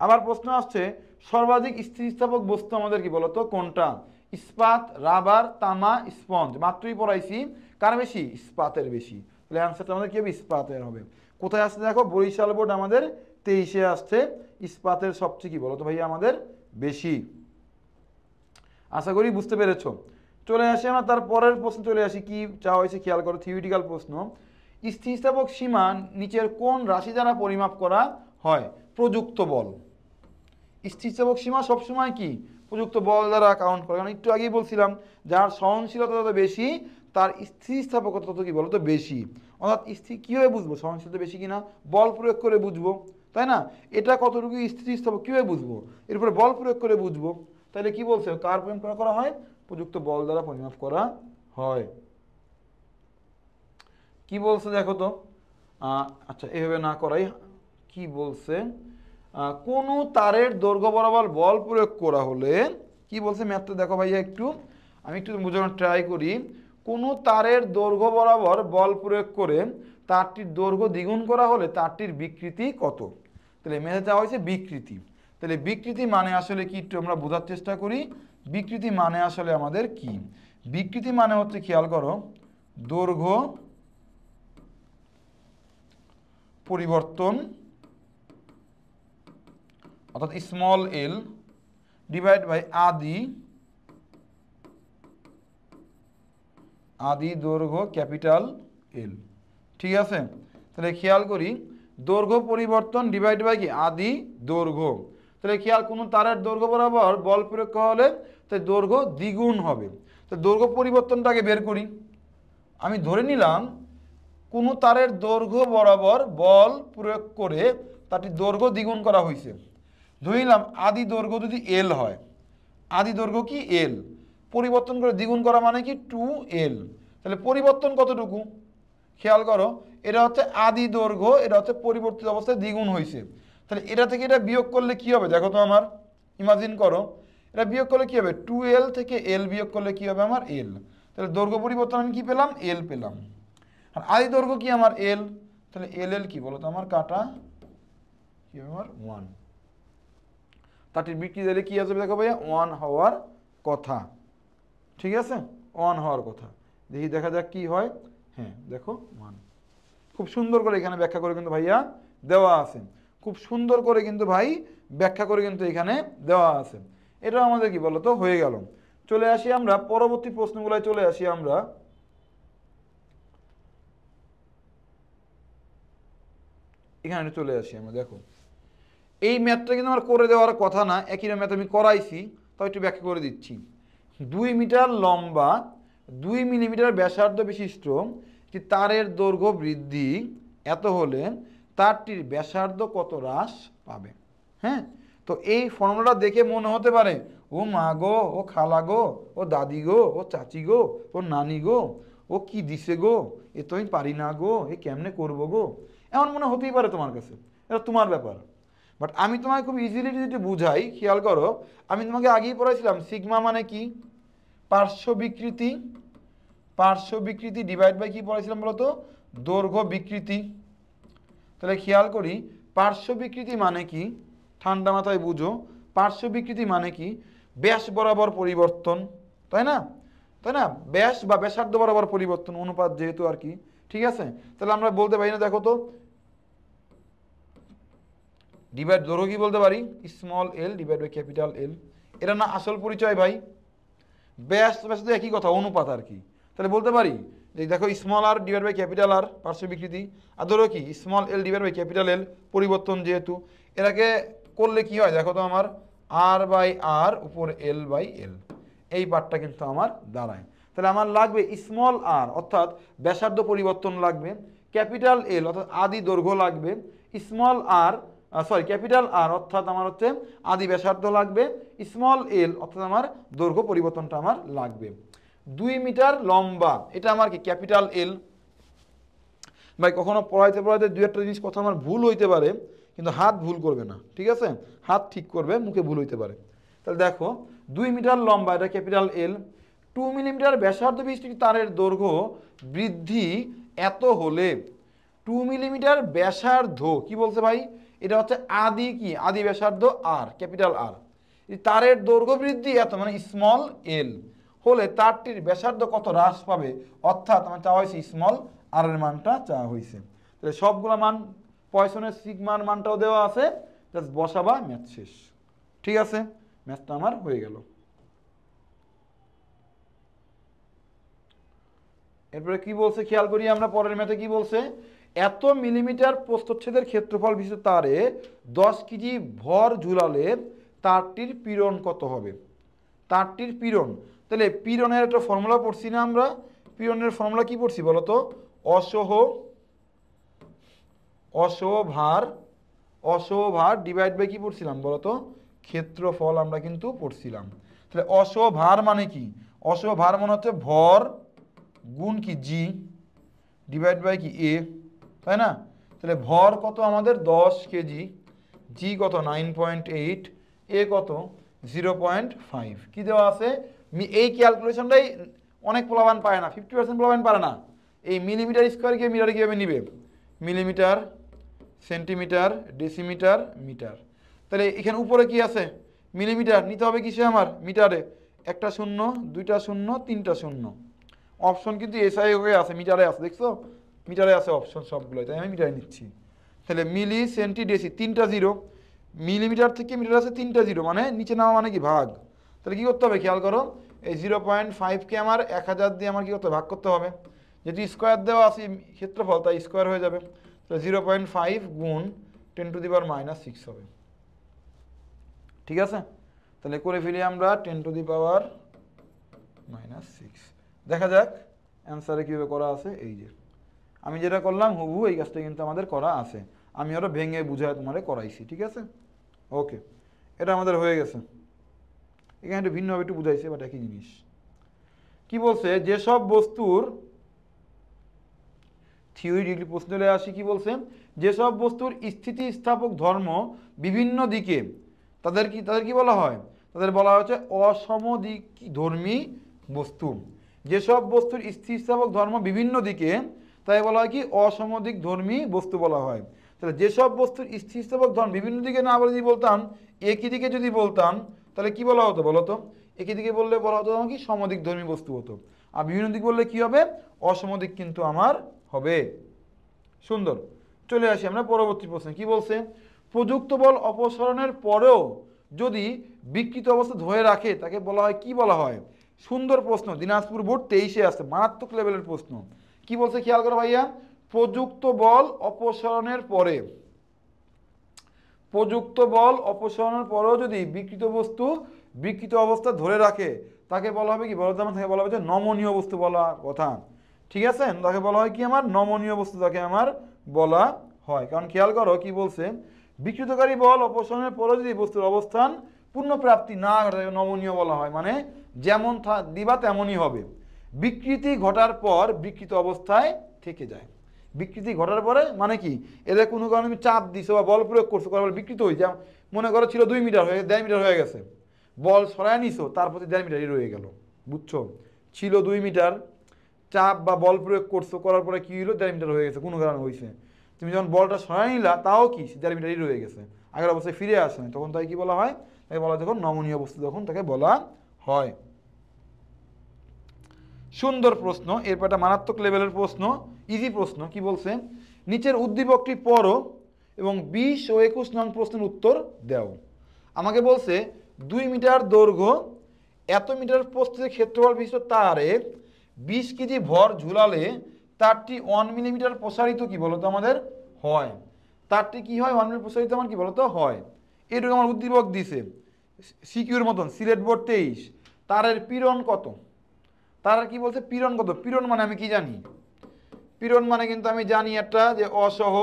আবার প্রশ্ন আসছে সর্বাধিক স্থিতিস্থাপক বস্তু আমাদের কি বলতো কোনটা, ইস্পাত, রাবার, তামা, স্পঞ্জ। মাত্রই পড়াইছি কার বেশি, ইস্পাতের বেশি। তাহলে অ্যান্সারটা আমাদের কি হবে, ইস্পাতের হবে। কোথায় আসছে দেখো, বরিশাল বোর্ড আমাদের 23-এ আসছে, ইস্পাতের সবচেয়ে কি বলতো ভাইয়া আমাদের বেশি। আশা করি বুঝতে পেরেছো। চলে আসি আমরা তার পরের প্রশ্ন, চলে আসি কি চাওয়া হয়েছে খেয়াল করো, থিওরিটিক্যাল প্রশ্ন। স্থিতিস্থাপক সীমা নিচের কোন রাশি দ্বারা পরিমাপ করা হয়, প্রযুক্ত বল। স্থিতিস্থাপক সীমা সবসময় কি প্রযুক্ত বল দ্বারা কাউন্ট করে, কারণ একটু আগেই বলছিলাম যার সহনশীলতা তত বেশি তার স্থিতিস্থাপকতা তত কি বলতো বেশি। অর্থাৎ কীভাবে বুঝবো সহনশীলতা বেশি কিনা, বল প্রয়োগ করে বুঝবো, তাই না? এটা কতটুকু স্থিতিস্থাপক কীভাবে বুঝবো, এরপরে বল প্রয়োগ করে বুঝবো। তাহলে কি বলছে, কার পরিমাপ করা হয়, প্রযুক্ত বল দ্বারা পরিমাপ করা হয়। কি বলছে দেখো তো, আচ্ছা এভাবে না করাই, কি বলছে, কোন তারের দৈর্ঘ্য বরাবর বল প্রয়োগ করা হলে, কি বলছে ম্যাথটা দেখো ভাইয়া একটু, আমি একটু বোঝানোর ট্রাই করি। কোন তারের দৈর্ঘ্য বরাবর বল প্রয়োগ করে তারটির দৈর্ঘ্য দ্বিগুণ করা হলে তারটির বিকৃতি কত। তাহলে মেঝে চাওয়া হয়েছে বিকৃতি। তাহলে বিকৃতি মানে আসলে কি একটু আমরা বোঝার চেষ্টা করি। বিকৃতি মানে আসলে আমাদের কি, বিকৃতি মানে হচ্ছে খেয়াল করো, দৈর্ঘ্য পরিবর্তন অর্থাৎ স্মল এল ডিভাইড বাই আদি দৈর্ঘ্য ক্যাপিটাল এল। ঠিক আছে, তাহলে খেয়াল করি দৈর্ঘ্য পরিবর্তন ডিভাইড বাই কি আদি দৈর্ঘ্য। তাহলে খেয়াল, কোনো তারের দৈর্ঘ্য বরাবর বল প্রয়োগ করা হলে তাই দৈর্ঘ্য দ্বিগুণ হবে। তো দৈর্ঘ্য পরিবর্তনটাকে বের করি। আমি ধরে নিলাম কোনো তারের দৈর্ঘ্য বরাবর বল প্রয়োগ করে তারটি দৈর্ঘ্য দ্বিগুণ করা হয়েছে। ধরে নিলাম আদি দৈর্ঘ্য যদি এল হয়, আদি দৈর্ঘ্য কি এল, পরিবর্তন করে দ্বিগুণ করা মানে কি 2L। তাহলে পরিবর্তন কতটুকু খেয়াল করো, এটা হচ্ছে আদি দৈর্ঘ্য, এটা হচ্ছে পরিবর্তিত অবস্থায় দ্বিগুণ হয়েছে। তাহলে এটা থেকে এটা বিয়োগ করলে কি হবে দেখো তো, আমার ইমাজিন করো, এটা বিয়োগ করলে কি হবে, 2L থেকে L বিয়োগ করলে কি হবে আমার L। তাহলে দৈর্ঘ্য পরিবর্তন আমি কি পেলাম, L পেলাম। আর আদি দৈর্ঘ্য কি আমার L, তাহলে L কি বলো তো আমার কাটা কি হবে আমার 1। তারটির বিক্রি দিলে কি আসবে দেখো ভাইয়া, 1 হওয়ার কথা। ঠিক আছে, 1 হওয়ার কথা। দেখি দেখা যাক কি হয়। হ্যাঁ দেখো 1, খুব সুন্দর করে এখানে ব্যাখ্যা করে কিন্তু ভাইয়া দেওয়া আছে, খুব সুন্দর করে কিন্তু ভাই ব্যাখ্যা করে কিন্তু এখানে দেওয়া আছে। এটা আমাদের কি বলতো হয়ে গেল। চলে আসি আমরা পরবর্তী প্রশ্নগুলোয়, চলে আসি আমরা। এখানে চলে আসি আমরা, দেখো এই ম্যাথটা কিন্তু আমার করে দেওয়ার কথা না, একই ম্যাথ আমি করাইছি, তাও একটু ব্যাখ্যা করে দিচ্ছি। 2 মিটার লম্বা 2 মিলিমিটার ব্যাসার্ধ বিশিষ্ট একটি তারের দৈর্ঘ্য বৃদ্ধি এত হলে তারটির ব্যাসার্ধ কত হ্রাস পাবে। হ্যাঁ, তো এই ফর্মুলাটা দেখে মনে হতে পারে ও মা গো, ও খালা গো, ও দাদি গো, ও চাচি গো, ও নানি গো, ও কি দিছে গো, এ তো আমি পারি না গো, এ কেমনে করবো গো, এমন মনে হতেই পারে তোমার কাছে, এটা তোমার ব্যাপার। বাট আমি তোমাকে খুব ইজিলি যদি বুঝাই, খেয়াল করো, আমি তোমাকে আগেই পড়াইছিলাম সিগমা মানে কি, পার্শ্ব বিকৃতি, পার্শ্ব বিকৃতি ডিভাইড বাই কি পড়াইছিলাম বলতো, দৈর্ঘ্য বিকৃতি। তাহলে খেয়াল করি পার্শ্ব বিকৃতি মানে কি, ঠান্ডা মাথায় বুঝো, পার্শ্ব বিকৃতি মানে কি, ব্যাস বরাবর পরিবর্তন, তাই না, তাই না, ব্যাস বা ব্যাসার্ধ বরাবর পরিবর্তন, অনুপাত যেহেতু আর কি। ঠিক আছে, তাহলে আমরা বলতে পারি না, দেখো তো ডিভাইড দৈর্ঘ্য কি বলতে পারি, small L divide by capital L. এটা না আসল পরিচয় ভাই। ব্যাস তো একই কথা, অনুপাত আর কি। তাহলে বলতে পারি যে দেখো small R divide by capital R পার্শ্ব বিকৃতি, আর ধরো কি small L divide by capital L পরিবর্তন, যেহেতু এটাকে করলে কি হয় দেখো তো, আমার আর বাই আর উপর এল বাই এল, এই পার্টটা কিন্তু আমার দাঁড়ায়। তাহলে আমার লাগবে স্মল আর অর্থাৎ ব্যাসার্ধ পরিবর্তন লাগবে, ক্যাপিটাল এল অর্থাৎ আদি দৈর্ঘ্য লাগবে, স্মল আর ক্যাপিটাল আর অর্থাৎ আমার হচ্ছে আদি ব্যাসার্ধ লাগবে, স্মল এল অর্থাৎ আমার দৈর্ঘ্য পরিবর্তনটা আমার লাগবে। 2 মিটার লম্বা, এটা আমার কি ক্যাপিটাল এল। ভাই কখনো পড়াইতে পড়াইতে দু একটা জিনিস কথা আমার ভুল হইতে পারে, কিন্তু হাত ভুল করবে না, ঠিক আছে? হাত ঠিক করবে, মুখে ভুল হইতে পারে। তাহলে দেখো 2 মিটার লম্বা, এটা ক্যাপিটাল এল। 2 মিলিমিটার ব্যাসার্ধ বিশিষ্ট তারের দৈর্ঘ্য বৃদ্ধি এত হলে 2 মিলিমিটার ব্যাসার্ধ কি বলছে ভাই, এটা হচ্ছে আদি কি আদি ব্যাসার্ধ আর ক্যাপিটাল আর, তারের দৈর্ঘ্য বৃদ্ধি এত মানে স্মল এল হলে তারটির ব্যাসার্ধ কত হ্রাস পাবে, অর্থাৎ আমার চাওয়া হয়েছে স্মল আর এর মানটা চাওয়া হয়েছে। তাহলে সবগুলা মান পয়সনের সিগমার মানটাও দেওয়া আছে, জাস্ট বসাবা, ম্যাথ শেষ। ঠিক আছে, ম্যাথটা আমার হয়ে গেল। এরপরে কি বলছে খেয়াল করি আমরা, পরের ম্যাথে কি বলছে, এত মিলিমিটার প্রস্থচ্ছেদের ক্ষেত্রফল বিশিষ্ট তারে 10 কেজি ভর ঝুলালে তারটির পীড়ন কত হবে। তারটির পীড়ন, তাহলে পীড়নের একটা ফর্মুলা পড়ছি না আমরা, পীড়নের ফর্মুলা কি পড়ছি বলতো, অসহ ভার ডিভাইড বাই কি পড়ছিলাম বলতো, ক্ষেত্রফল আমরা কিন্তু পড়ছিলাম। তাহলে অসহ ভার মানে কি, অসহ ভার মানে হচ্ছে ভর গুণ কি জি ডিভাইড বাই কি এ, তাই না? তাহলে ভর কত আমাদের 10 কেজি, জি কত 9.8, এ কত 0.5, কি দেওয়া আছে। এই ক্যালকুলেশনটাই অনেক পোলাবান পায় না, 50% পোলাবান পারে না। এই মিলিমিটার স্কোয়ারকে মিটারে কীভাবে নিবে, মিলিমিটার, সেন্টিমিটার, ডেসিমিটার, মিটার। তাহলে এখানে উপরে কি আছে, মিলিমিটার নিতে হবে কিসে আমার, মিটারে। একটা শূন্য, দুইটা শূন্য, তিনটা শূন্য, অপশন কিন্তু এসআই হয়ে আছে, মিটারে আছে, দেখছো মিটারে আছে অপশন সবগুলো, তাই আমি মিটারে নিচ্ছি। তাহলে মিলি, সেন্টি, ডেসি, তিনটা জিরো, মিলিমিটার থেকে মিটার আছে তিনটা জিরো, মানে নিচে নামা মানে কি ভাগ। তাহলে কী করতে হবে খেয়াল করো, এই 0.5কে আমার 1000 দিয়ে আমার কী করতে ভাগ করতে হবে, যেহেতু স্কোয়ার দেওয়া আছে ক্ষেত্রফল তাই স্কোয়ার হয়ে যাবে। তাহলে 0.5 গুণ 10⁻⁶ হবে। ঠিক আছে, তাহলে করে ফেলি আমরা 10⁻⁶। দেখা যাক অ্যান্সারে কীভাবে করা আছে। এই যে আমি যেটা করলাম হুবহু এই কাজটা কিন্তু আমাদের করা আছে, আমি আরও ভেঙে বুঝায় তোমাদের করাইছি। ঠিক আছে, ওকে, এটা আমাদের হয়ে গেছে। এখানে একটু ভিন্নভাবে একটু বুঝাইছে, বাট একই জিনিস। কি বলছে, যেসব বস্তুর থিওরিটিক্যালি প্রশ্ন চলে আসি, কি বলছে, যেসব বস্তুর স্থিতিস্থাপক ধর্ম বিভিন্ন দিকে, তাদের কি বলা হয়, তাদের বলা হচ্ছে অসমদিকধর্মী বস্তু। যেসব বস্তুর স্থিতিস্থাপক ধর্ম বিভিন্ন দিকে, তাই বলা হয় কি অসমদিকধর্মী বস্তু বলা হয়। তাহলে যেসব বস্তুর স্থিতিস্থাপক ধর্ম বিভিন্ন দিকে না বলে যদি বলতাম একই দিকে যদি বলতাম, তাহলে কি বলা হতো বলতো, একই দিকে বললে বলা হতো কি সমদিকধর্মী বস্তু হতো, আর বিভিন্ন দিক বললে কি হবে, অসমদিক কিন্তু আমার হবে। সুন্দর, চলে আসি আমরা পরবর্তী প্রশ্নে। কি বলছে, প্রযুক্ত বল অপসারণের পরেও যদি বিকৃত অবস্থা ধরে রাখে তাকে বলা হয় কি বলা হয়। সুন্দর প্রশ্ন, দিনাজপুর বোর্ড 23-এ আসছে, মারাত্মক লেভেলের প্রশ্ন। কি বলছে খেয়াল করো ভাইয়া, প্রযুক্ত বল অপসারণের পরে, প্রযুক্ত বল অপসারণের পরেও যদি বিকৃত বস্তু বিকৃত অবস্থা ধরে রাখে তাকে বলা হবে কি বলতো, তাকে বলা হবে যে নমনীয় বস্তু বলা কথা। ঠিক আছে, তাকে বলা হয় কি আমার নমনীয় বস্তু, তাকে আমার বলা হয়। কারণ খেয়াল করো কি বলছে, বিকৃতকারী বল অপসারণের পরেও যদি বস্তুর অবস্থান পুনঃপ্রাপ্তি না ঘটে নমনীয় বলা হয়, মানে যেমন দিবা তেমনই হবে। বিকৃতি ঘটার পর বিকৃত অবস্থায় থেকে যায়। বিকৃতি ঘটার পরে মানে কি, এদের কোনো কারণে তুমি চাপ দিছো বা বল প্রয়োগ করছো, করার পর বিকৃত হয়ে যাও। মনে করো ছিল 2 মিটার হয়ে 1.5 মিটার হয়ে গেছে, বল সরায় নিছো, তার প্রতি 1.5 মিটারই রয়ে গেল। বুঝছো, ছিল 2 মিটার, চাপ বা বল প্রয়োগ করছো, করার পরে কি হলো 1.5 মিটার হয়ে গেছে, কোনো কারণে হয়েছে। তুমি যখন বলটা সরাই নিলা তাও কি 1.5 মিটারই রয়ে গেছে, আগের অবস্থায় ফিরে আসে না, তখন তাই কি বলা হয়, তাকে বলা হয় যখন নমনীয় বস্তু, তখন তাকে বলা হয়। সুন্দর প্রশ্ন, এরপর একটা মারাত্মক লেভেলের প্রশ্ন, ইজি প্রশ্ন। কি বলছে, নিচের উদ্দীপকটি পড়ো এবং 20 ও 21 নং প্রশ্নের উত্তর দাও। আমাকে বলছে 2 মিটার দৈর্ঘ্য এত মিটার প্রস্থে ক্ষেত্রফল বিশিষ্ট তারে 20 কেজি ভর ঝুলালে তারটি 1 মিলিমিটার প্রসারিত কি বলতো আমাদের হয়। তারটি কি হয় 1 মিলিমিটার প্রসারিত আমার কি বলতো হয়। এটুকু আমার উদ্দীপক দিছে সিকিউর মতন সিলেট বোর্ড 23। তারের পীড়ন কত, তার কি বলছে পীড়ন কত, পীড়ন মানে আমি কি জানি, পীড়ন মানে কিন্তু আমি জানি একটা যে অসহ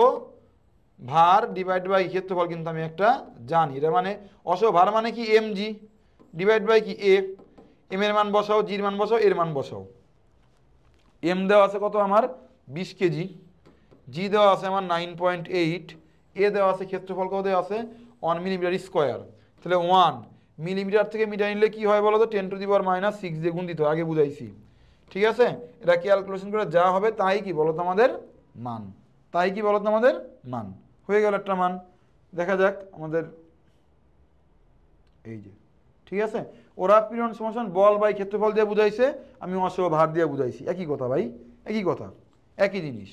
ভার ডিভাইড বাই ক্ষেত্রফল কিন্তু আমি একটা জানি। এটা মানে অসহ ভার মানে কি mg ডিভাইড বাই কি a, m এর মান বসাও, g এর মান বসাও, এর মান বসাও। m দেওয়া আছে কত আমার 20 কেজি, g দেওয়া আছে আমার 9.8, a দেওয়া আছে ক্ষেত্রফল কত দেওয়া আছে 1 মিলিমিটার স্কোয়ার। তাহলে 1 মিলিমিটার থেকে মিটার নিলে কি হয় বলো তো 10⁻⁶ দিয়ে গুণ দিতে হয়, আগে বুঝাইছি। ঠিক আছে, এটা ক্যালকুলেশন করে যা হবে তাই কি বলো তো আমাদের মান, তাই কি বলো তো আমাদের মান হয়ে গেল একটা মান। দেখা যাক আমাদের এই যে ঠিক আছে, ওরা পীড়ন সমান বল বাই ক্ষেত্রফল দিয়ে বুঝাইছে, আমি অসহ ভার দিয়ে বুঝাইছি, একই কথা ভাই, একই কথা, একই জিনিস।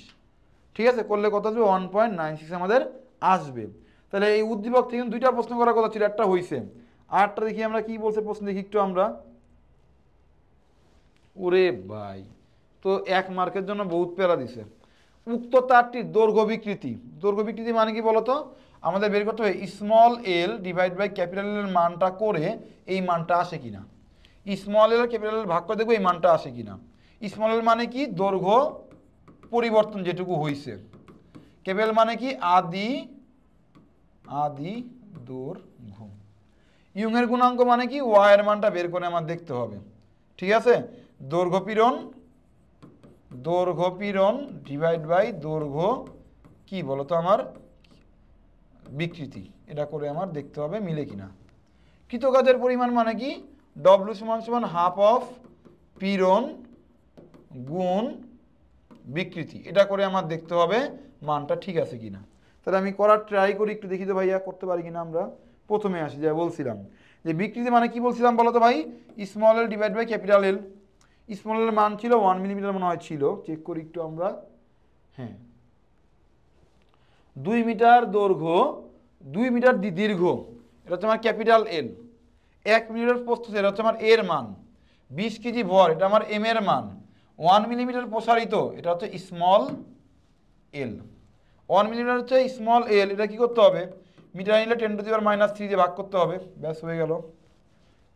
ঠিক আছে, করলে কত আসবে 1.96 আমাদের আসবে। তাহলে এই উদ্দীপক থেকে দুইটা প্রশ্ন করার কথা ছিল, একটা হয়েছে, আরটা দেখি আমরা কি বলছে প্রশ্ন দেখি একটু আমরা। ওরে ভাই, তো 1 মার্কের জন্য বহুত প্যারা দিছে। উক্ত তারটির দৈর্ঘ্য বিকৃতি, দৈর্ঘ্য বিকৃতি মানে কি বলতো আমাদের বের করতে হবে small L divide by capital L এর মানটা করে এই মানটা আসে কিনা, স্মল এল ক্যাপিটাল এল ভাগ করে দেখবো এই মানটা আসে কিনা। স্মল এল মানে কি দৈর্ঘ্য পরিবর্তন যেটুকু হয়েছে, ক্যাপিটাল মানে কি আদি আদি দৈর্ঘ্য, ইউং এর গুণাঙ্ক মানে কি ওয়াই এর মানটা বের করে আমার দেখতে হবে। ঠিক আছে, দৈর্ঘ্য পীড়ন ডিভাইড বাই দৈর্ঘ্য কি বলতো আমার বিকৃতি, এটা করে আমার দেখতে হবে মিলে কিনা। কৃতকাজের পরিমাণ মানে কি ডব্লিউ সমান হাফ অফ পীড়ন গুণ বিকৃতি, এটা করে আমার দেখতে হবে মানটা ঠিক আছে কিনা। তাহলে আমি করার ট্রাই করি, একটু দেখি তো ভাইয়া করতে পারি কিনা আমরা। প্রথমে আসি যা বলছিলাম যে বিকৃতি মানে কি বলছিলাম বলো তো ভাই, small L divide by capital L. Small এর মান ছিল 1 মিলিমিটার মনে হয় ছিল, চেক করি একটু আমরা। হ্যাঁ 2 মিটার দৈর্ঘ্য 2 মিটার দীর্ঘ, এটা হচ্ছে আমার ক্যাপিটাল এল। 1 মিটার প্রস্থ এটা হচ্ছে আমার এর মান, 20 কেজি ভর এটা আমার এম এর মান, 1 মিলিমিটার প্রসারিত এটা হচ্ছে স্মল এল। 1 মিলিমিটার হচ্ছে স্মল এল, এটা কি করতে হবে মিটার নিলে 10⁻³ দিয়ে ভাগ করতে হবে, ব্যাস হয়ে গেল।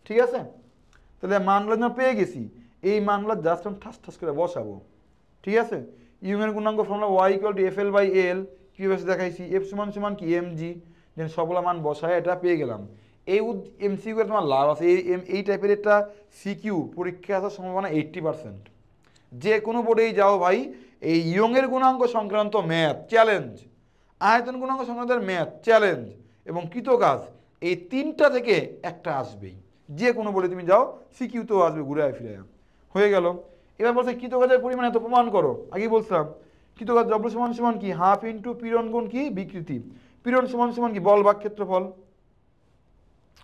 ঠিক আছে, তাহলে মানগুলো যেন পেয়ে গেছি, এই মানগুলো জাস্ট আমি ঠাস ঠাস করে বসাবো। ঠিক আছে, ইউ এর গুণাঙ্ক formula Y equal to F L by L, কিভাবে দেখাইছি এফ সমান কি এমজি, দেন সবগুলো মান বসায় এটা পেয়ে গেলাম। এই এমসিকিউ এর তোমার লাভ আছে, এই টাইপের একটা সিকিউ পরীক্ষা আসার সম্ভাবনা 80%। যে কোনো বোর্ডেই যাও ভাই, এই ইয়ং এর গুণাঙ্ক সংক্রান্ত ম্যাথ চ্যালেঞ্জ, আয়তন গুণাঙ্ক সংক্রান্ত ম্যাথ চ্যালেঞ্জ এবং কৃতকাজ, এই তিনটা থেকে একটা আসবেই। যে কোনো বোর্ডে তুমি যাও সিকিউতেও আসবে ঘুরে ফিরে। হয়ে গেল। এবার বলছে কৃতকাজের পরিমাণ এত প্রমাণ করো, আগেই বলছিলাম কৃতকাজ ডব্লিউ সমান কি হাফ ইন্টু পীড়ন গুণ কি বিকৃতি, পীড়ন সমান কি বল ভাগ ক্ষেত্রফল।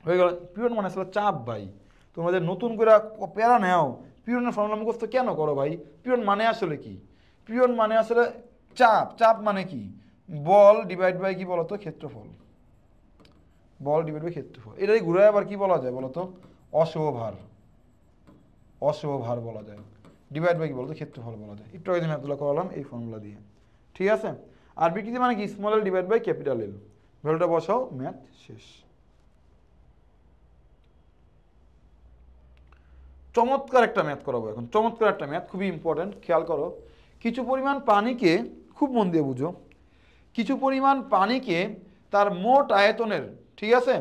হয়ে গেল। পীড়ন মানে আসলে চাপ ভাই, তোমাদের নতুন করে প্যারা নেও, পীড়নের ফর্মুলা মুখস্থ কেন করো ভাই। পীড়ন মানে আসলে কি, পীড়ন মানে আসলে চাপ, চাপ মানে কি বল ডিভাইড বাই কি বলতো ক্ষেত্রফল, বল ডিভাইড বাই ক্ষেত্রফল। এটাই ঘুরে আবার কি বলা যায় বলতো অসহ ভার, অসহ ভার বলা যায়, ডিভাইড বাই কি বলতো ক্ষেত্রফল বলা যায়। একটু আগে ম্যাথগুলো করালাম এই ফর্মুলা দিয়ে। ঠিক আছে, আর বিকৃতি মানে কি small L divide by capital L, ভ্যালুটা বসাও, ম্যাথ শেষ। চমৎকার একটা ম্যাথ করাবো এখন, চমৎকার একটা ম্যাথ, খুবই ইম্পর্টেন্ট, খেয়াল করো। কিছু পরিমাণ পানিকে, খুব মন দিয়ে বুঝো, কিছু পরিমাণ পানিকে তার মোট আয়তনের, ঠিক আছে,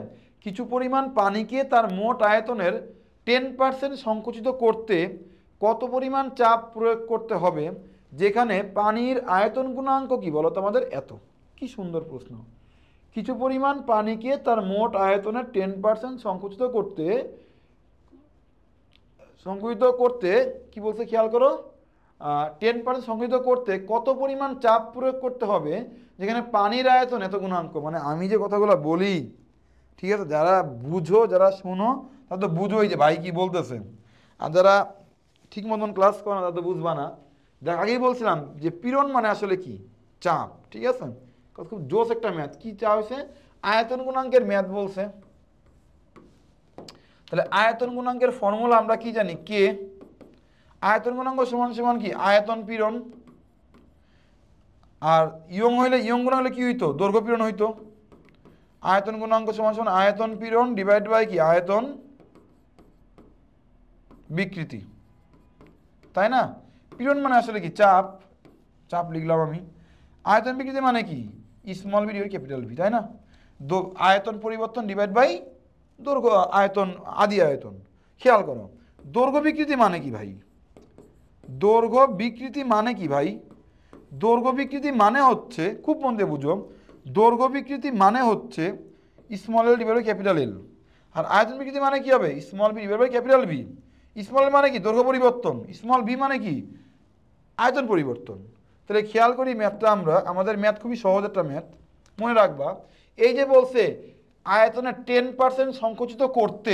কিছু পরিমাণ পানিকে তার মোট আয়তনের 10% সংকুচিত করতে কত পরিমাণ চাপ প্রয়োগ করতে হবে, যেখানে পানির আয়তন গুণাঙ্ক কি বলো তো আমাদের এত। কি সুন্দর প্রশ্ন। কিছু পরিমাণ পানিকে তার মোট আয়তনের 10% সংকুচিত করতে কি বলছে খেয়াল করো, 10% সংকুচিত করতে কত পরিমাণ চাপ প্রয়োগ করতে হবে, যেখানে পানির আয়তন এত গুণাঙ্ক। মানে আমি যে কথাগুলো বলি, ঠিক আছে, যারা বুঝো যারা শোনো তারা তো বুঝোই যে ভাই কি বলতেছে, আর যারা ঠিক মতন ক্লাস করো না তারা তো বুঝবা না। দেখ আগেই বলছিলাম যে পীড়ন মানে আসলে কি চাপ। ঠিক আছে, খুব জোস একটা ম্যাথ, কি চাপ হয়েছে আয়তন গুণাঙ্কের ম্যাথ বলছে। তাহলে আয়তন গুণাঙ্কের ফর্মুলা আমরা কি জানি, কে। আয়তন গুণাঙ্ক সমান সমান কি, আয়তন পীড়ন। আর ইয়ং হইলে, ইয়ং গুণাঙ্ক হলে কি হইতো, দৈর্ঘ্য পীড়ন হইতো। আয়তন গুণাঙ্ক সমান সমান আয়তন পীড়ন ডিভাইড বাই কি, আয়তন বিকৃতি, তাই না। পীড়ন মানে আসলে কি, চাপ, চাপ লিখলাম আমি। আয়তন বিকৃতি মানে কি, small B divide capital B, তাই না। আয়তন পরিবর্তন ডিভাইড বাই দৈর্ঘ্য, আয়তন আদি আয়তন। খেয়াল করো, দৈর্ঘ্য বিকৃতি মানে কি ভাই, দৈর্ঘ্য বিকৃতি মানে কি ভাই, দৈর্ঘ্য বিকৃতি মানে হচ্ছে, খুব মন দিয়ে বুঝো, দৈর্ঘ্য বিকৃতি মানে হচ্ছে small L divide by capital L. আর আয়তন বিকৃতি মানে কি হবে, small B divide by capital V. Small L মানে কি, দৈর্ঘ্য পরিবর্তন, স্মল বি মানে কি, আয়তন পরিবর্তন। তাহলে খেয়াল করি ম্যাথটা আমরা, আমাদের ম্যাথ খুবই সহজ একটা ম্যাথ, মনে রাখবা। এই যে বলছে আয়তনে 10% সংকুচিত করতে,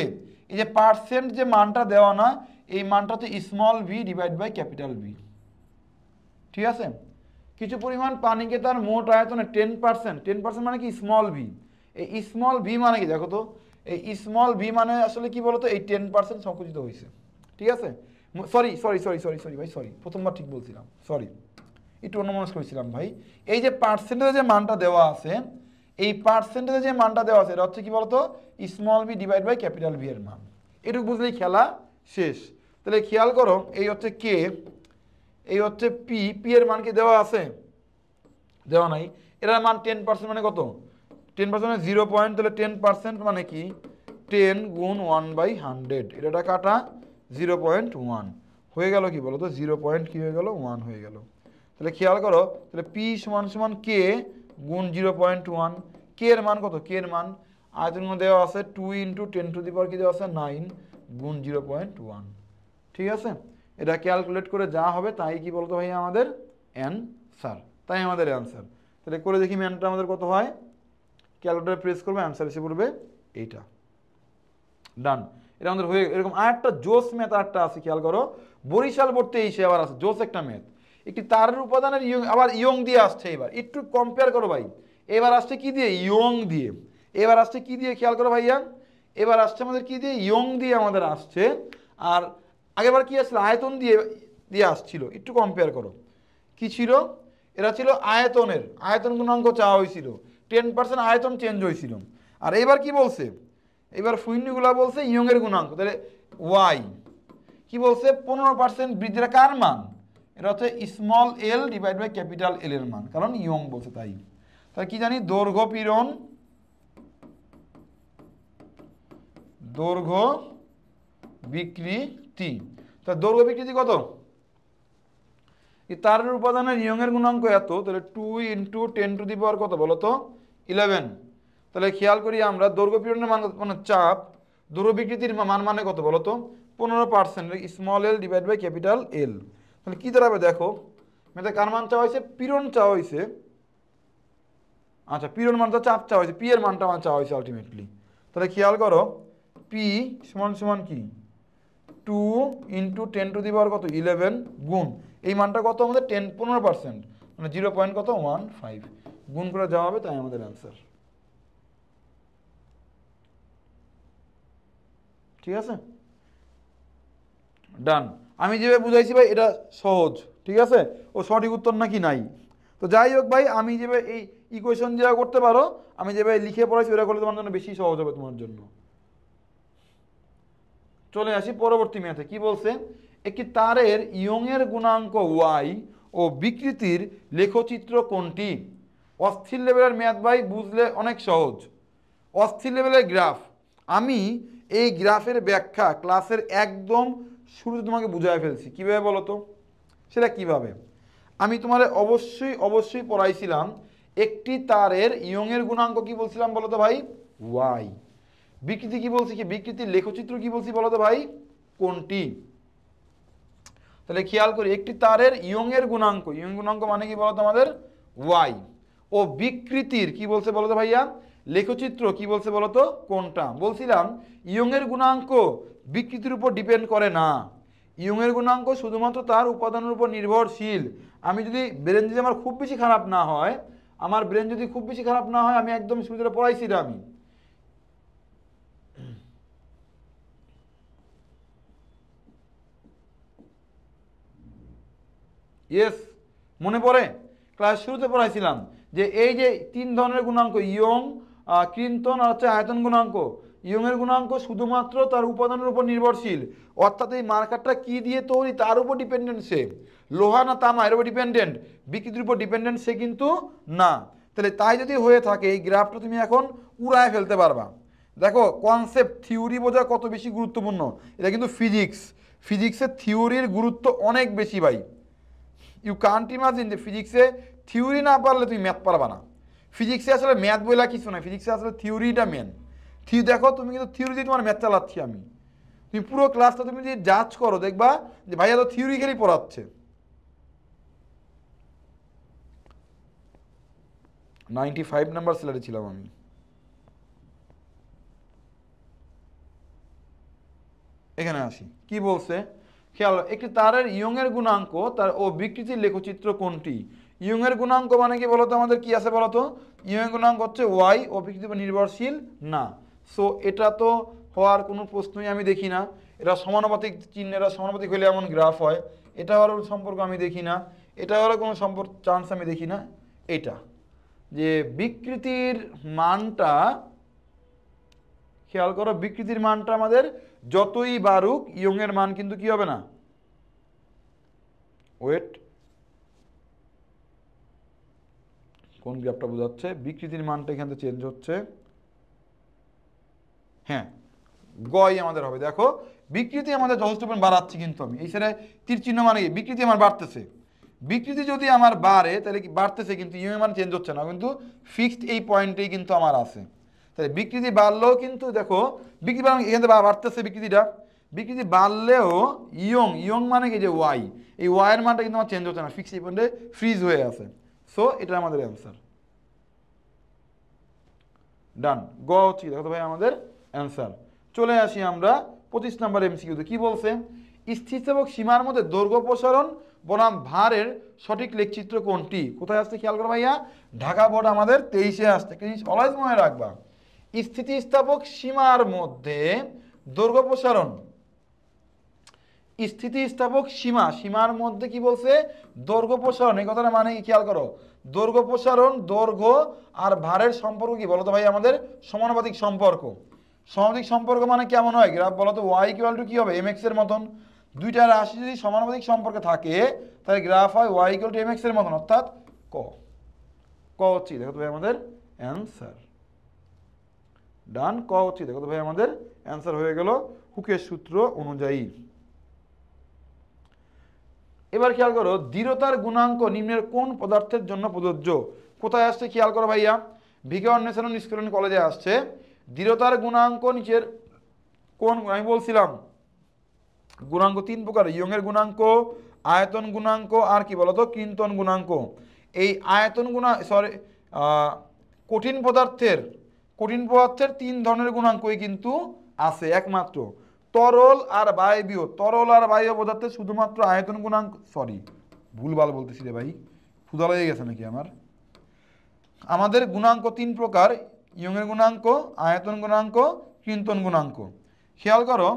এই যে পার্সেন্ট যে মানটা দেওয়া না, এই মানটা হচ্ছে small v divide by capital B, ঠিক আছে। কিছু পরিমাণ পানিকে তার মোট আয়তনে 10%, 10% মানে কি, স্মল ভি। এই স্মল ভি মানে কি দেখো তো, এই স্মল ভি মানে আসলে কি বলতো, এই 10% সংকুচিত হয়েছে, ঠিক আছে। Sorry sorry sorry sorry sorry ভাই, সরি, প্রথমবার ঠিক বলছিলাম, সরি, একটু অন্যমনস্ক করেছিলাম ভাই। এই যে পার্সেন্টেজে যে মানটা দেওয়া আছে, এই পার্সেন্টেজে যে মানটা দেওয়া আছে, এটা হচ্ছে কি বলতো, small B divide by capital B এর মান। এটুকু বুঝলেই খেলা শেষ। তাহলে খেয়াল করো, এই হচ্ছে কে, এই হচ্ছে পি, পি এর মান কি দেওয়া আছে, দেওয়া নাই। এটার মান 10% মানে কত, 10% মানে 0 পয়েন্ট, তাহলে 10% মানে কি, 10 গুণ 1/100, এটা কাটা 0.1 হয়ে গেল, কি বলো তো, 0 পয়েন্ট কি হয়ে গেল, 1 হয়ে গেল। তাহলে খেয়াল করো, তাহলে পি সমান সমান কে গুণ 0.1, কে এর মান কত, কে এর মান আয়তন দেওয়া আছে 2 × 10⁻⁹ কি দেওয়া আছে 9 গুণ 0.1, ঠিক আছে। এটা ক্যালকুলেট করে যা হবে তাই কি বলতো ভাই, আমাদের অ্যান্সার, তাই আমাদের অ্যান্সার। তাহলে করে দেখি ম্যানটা আমাদের কত হয়, ক্যালকুলেটর প্রেস করবো, অ্যান্সার এসে পড়বে এইটা। ডান, এটা আমাদের হয়ে। এরকম আরেকটা জোস ম্যাথ আরেকটা আছে, খেয়াল করো, বরিশাল পড়তে এসে আবার আছে জোস একটা ম্যাথ। একটি তারের উপাদানের ইয়ং, আবার ইয়ং দিয়ে আসছে, এবার একটু কম্পেয়ার করো ভাই। এবার আসছে কি দিয়ে, ইয়ং দিয়ে। এবার আসছে কি দিয়ে, খেয়াল করো ভাইয়া, এবার আসছে আমাদের কি দিয়ে, ইয়ং দিয়ে আমাদের আসছে। আর আগেরবার কি আসছিল, আয়তন দিয়ে দিয়ে আসছিল। একটু কম্পেয়ার করো, কি ছিল, এরা ছিল আয়তনের, আয়তন গুণাঙ্ক চাওয়া হয়েছিল, 10% আয়তন চেঞ্জ হয়েছিল। আর এবার কি বলছে, এবার শূন্যগুলা বলছে ইয়ং এর গুণাঙ্ক, তাহলে ওয়াই কি বলছে, 15% বৃদ্ধিটা কার মান, এটা হচ্ছে small L divide by capital L এর মান, কারণ ইয়ং বলছে তাই। তাহলে কি জানি, দৈর্ঘ্য পীড়ন, দৈর্ঘ্য বিকৃতি। তা দৈর্ঘ্য বিকৃতি কত, এই তারের উপাদানের ইয়ং এর গুণাঙ্ক এত, তাহলে 2 × 10⁻⁴ কত বলো তো, 11। তাহলে খেয়াল করি আমরা, দৈর্ঘ্য পীড়নের মান মানে চাপ, দৈর্ঘ্য বিকৃতির মান মানে কত বলো তো, 15%, small L divide by capital L. তাহলে কি দাঁড়াবে দেখো, মেয়েদের কার মান চাওয়া হয়েছে, পীড়ন চাওয়া হয়েছে, আচ্ছা পীড়ন মানটা চাপ চাওয়া হয়েছে, পি এর মানটা আমার চাওয়া হয়েছে আলটিমেটলি। তাহলে খেয়াল করো, পি সমান সমান কি, 2 × 10⁻⁴ কত, 11 গুণ এই মানটা কত আমাদের, 15%, মানে 0.15 গুণ করে যাওয়া হবে, তাই আমাদের অ্যান্সার, ঠিক আছে। ডান, আমি যেভাবে বুঝাইছি ভাই এটা সহজ, ঠিক আছে। ও সঠিক উত্তর নাকি নাই, তো যাই হোক ভাই, আমি যেভাবে এই ইকুয়েশন যেভাবে করতে পারো, আমি যেভাবে লিখে পড়াইছি ওটা করলে তোমার জন্য বেশি সহজ হবে তোমার জন্য। চলে আসি পরবর্তী ম্যাথে, কি বলছে, একটি তারের ইয়ং এর গুণাঙ্ক ওয়াই ও বিকৃতির লেখচিত্র কোনটি। অস্থির লেভেলের ম্যাথ ভাই, বুঝলে অনেক সহজ। অস্থির লেভেলের গ্রাফ, আমি এই গ্রাফের ব্যাখ্যা ক্লাসের একদম শুরুতে তোমাকে বুঝায় ফেলছি, কিভাবে বলো তো, সেটা কিভাবে, আমি তোমাদের অবশ্যই অবশ্যই পড়াইছিলাম। একটি তারের ইয়ং এর গুণাঙ্ক কি বলছিলাম বলো তো ভাই, ওয়াই। বিকৃতি কি বলছি, কি বিকৃতির লেখচিত্র কি বলছি বলো তো ভাই, কোনটি। তাহলে খেয়াল করি, একটি তারের ইয়ং এর গুণাঙ্ক, ইয়ং গুণাঙ্ক মানে কি বলতো আমাদের, ওয়াই, ও বিকৃতির কি বলছে বলতো ভাইয়া, লেখচিত্র কি বলছে বলতো, কোনটা। বলছিলাম ইয়ং এর গুণাঙ্ক বিকৃতির উপর ডিপেন্ড করে না, ইয়ং এর গুণাঙ্ক শুধুমাত্র তার উপাদানের উপর নির্ভরশীল। আমি যদি ব্রেন যদি আমার খুব বেশি খারাপ না হয়, আমার ব্রেন যদি খুব বেশি খারাপ না হয়, আমি একদম শুরুতে পড়াইছি, আমি ইয়েস, মনে পড়ে ক্লাস শুরুতে পড়াইছিলাম যে এই যে 3 ধরনের গুণাঙ্ক ইয়ং, ক্রিন্তন আর হচ্ছে আয়তন গুণাঙ্ক। ইয়ংয়ের গুণাঙ্ক শুধুমাত্র তার উপাদানের উপর নির্ভরশীল, অর্থাৎ এই মার্কারটা কি দিয়ে তৈরি তার উপর ডিপেন্ডেন্ট সে, লোহা না তামা এর উপর ডিপেন্ডেন্ট, বিকৃতির উপর ডিপেন্ডেন্ট সে কিন্তু না। তাহলে তাই যদি হয়ে থাকে এই গ্রাফটা তুমি এখন উড়ায় ফেলতে পারবা। দেখো কনসেপ্ট থিওরি বোঝা কত বেশি গুরুত্বপূর্ণ, এটা কিন্তু ফিজিক্স, ফিজিক্সের থিওরির গুরুত্ব অনেক বেশি ভাই। ইউ কান্ট ইমাজিন যে ফিজিক্সে থিওরি না পারলে তুমি ম্যাথ পারবা না। ফিজিক্সে আসলে ম্যাথ বইলা কিছু না, ফিজিক্সে আসলে থিওরিটা মেন। দেখো তুমি কিন্তু থিওরি দিয়ে তোমার ম্যাথ চালাচ্ছি আমি, তুমি পুরো ক্লাসটা তুমি যদি জাজ করো দেখবা যে ভাইয়া তো থিওরি খেলেই পড়াচ্ছে। 95 নাম্বার স্যালারি ছিলাম আমি। এখানে আসি, কি বলছে খেয়াল, একটি তারের ইয়ংয়ের গুণাঙ্ক তার ও বিকৃতির লেখচিত্র কোনটি? ইয়ংয়ের গুণাঙ্ক মানে কি বলতো, আমাদের কি আছে বলতো, ইয়ংয়ের গুণাঙ্ক হচ্ছে ওয়াই, ও বিকৃতির উপর নির্ভরশীল না। সো এটা তো হওয়ার কোনো প্রশ্নই আমি দেখি না। এটা সমানুপাতিক চিহ্ন, এটা সমানুপাতিক হলে এমন গ্রাফ হয়, এটা হওয়ার সম্পর্ক আমি দেখি না, এটা হওয়ার কোনো সম্পর্ক চান্স আমি দেখি না। এটা যে বিকৃতির মানটা খেয়াল করো, বিকৃতির মানটা আমাদের যতই বাড়ুক ইয়ংয়ের মান কিন্তু কি হবে না, ওয়েট কোন গ্রাফটা বোঝাচ্ছে বিকৃতির মানটা এখান থেকে চেঞ্জ হচ্ছে, হ্যাঁ গয় আমাদের হবে। দেখো বিকৃতি আমাদের যথেষ্ট পরিমাণ বাড়াচ্ছি কিন্তু আমি এই সাইডে তীর চিহ্ন মানে কি, বিকৃতি আমার বাড়তেছে। বিকৃতি যদি আমার বাড়ে তাহলে কি বাড়তেছে, কিন্তু ইয়ংয়ের মান চেঞ্জ হচ্ছে না, কিন্তু ফিক্সড এই পয়েন্টেই কিন্তু আমার আছে। তাহলে বিকৃতি বাড়লেও কিন্তু দেখো বিকৃতি এখান থেকে বাড়তেছে বিকৃতিটা, বিকৃতি বাড়লেও ইয়ং মানে কি যে ওয়াই, এই ওয়াইয়ের মানটা কিন্তু আমার চেঞ্জ হচ্ছে না, ফিক্সড এই পয়েন্টে ফ্রিজ হয়ে আছে। সো এটা আমাদের অ্যান্সার। ডান, গ হচ্ছে দেখো তো ভাই আমাদের অ্যান্সার। চলে আসি আমরা 25 নম্বর এমসিকিউতে, কি বলছে, স্থিতিস্থাপক সীমার মধ্যে দৈর্ঘ্য প্রসারণ বনাম ভারের সঠিক লেখচিত্র কোনটি? কোথায় আসছে খেয়াল করো ভাইয়া, ঢাকা বোর্ড আমাদের 23-এ আসছে, একটা জিনিস অলওয়েজ মনে রাখবা, স্থিতিস্থাপক সীমার মধ্যে দৈর্ঘ্য প্রসারণ, স্থিতিস্থাপক সীমা, সীমার মধ্যে কি বলছে, দৈর্ঘ্য প্রসারণ, এই কথাটা মানে কি খেয়াল করো, দৈর্ঘ্য প্রসারণ, দৈর্ঘ্য আর ভারের সম্পর্ক কি বলতো ভাই আমাদের সমানুপাতিক সম্পর্ক। সমানুপাতিক সম্পর্ক মানে কেমন হয় গ্রাফ বলতো, ওয়াই ইকুয়াল টু কি হবে এমএক্স এর মতন, দুইটা রাশি যদি সমানুপাতিক সম্পর্কে থাকে তাহলে গ্রাফ হয় ওয়াই ইকুয়াল টু এমএক্স এর মতন, অর্থাৎ ক, ক হচ্ছে দেখো তো ভাই আমাদের অ্যান্সার। ডান, ক হচ্ছে দেখো তো ভাই আমাদের অ্যান্সার হয়ে গেল হুকের সূত্র অনুযায়ী। এবার খেয়াল করো, দৃঢ়তার গুণাঙ্ক নিম্নের কোন পদার্থের জন্য প্রযোজ্য? কোথায় আসছে খেয়াল করো ভাইয়া, ভিকে অন্বেষণ স্কুল কলেজে আসছে। দৃঢ়তার গুণাঙ্ক নিচের কোন, আমি বলছিলাম গুণাঙ্ক 3 প্রকার, ইয়ংয়ের গুণাঙ্ক, আয়তন গুণাঙ্ক আর কি বলতো ক্রিন্তন গুণাঙ্ক। এই আয়তন কঠিন পদার্থের 3 ধরনের গুণাঙ্কই কিন্তু আছে একমাত্র, তরল আর বায়বীয়, তরল আর বায়বীয় পদার্থের শুধুমাত্র আয়তন গুণাঙ্ক, সরি ভুলভাল বলতেছি রে ভাই, ক্ষুধা লেগে গেছে নাকি আমার। আমাদের গুণাঙ্ক 3 প্রকার, ইয়ংয়ের গুণাঙ্ক, আয়তন গুণাঙ্ক, ক্রিন্তন গুণাঙ্ক। খেয়াল করো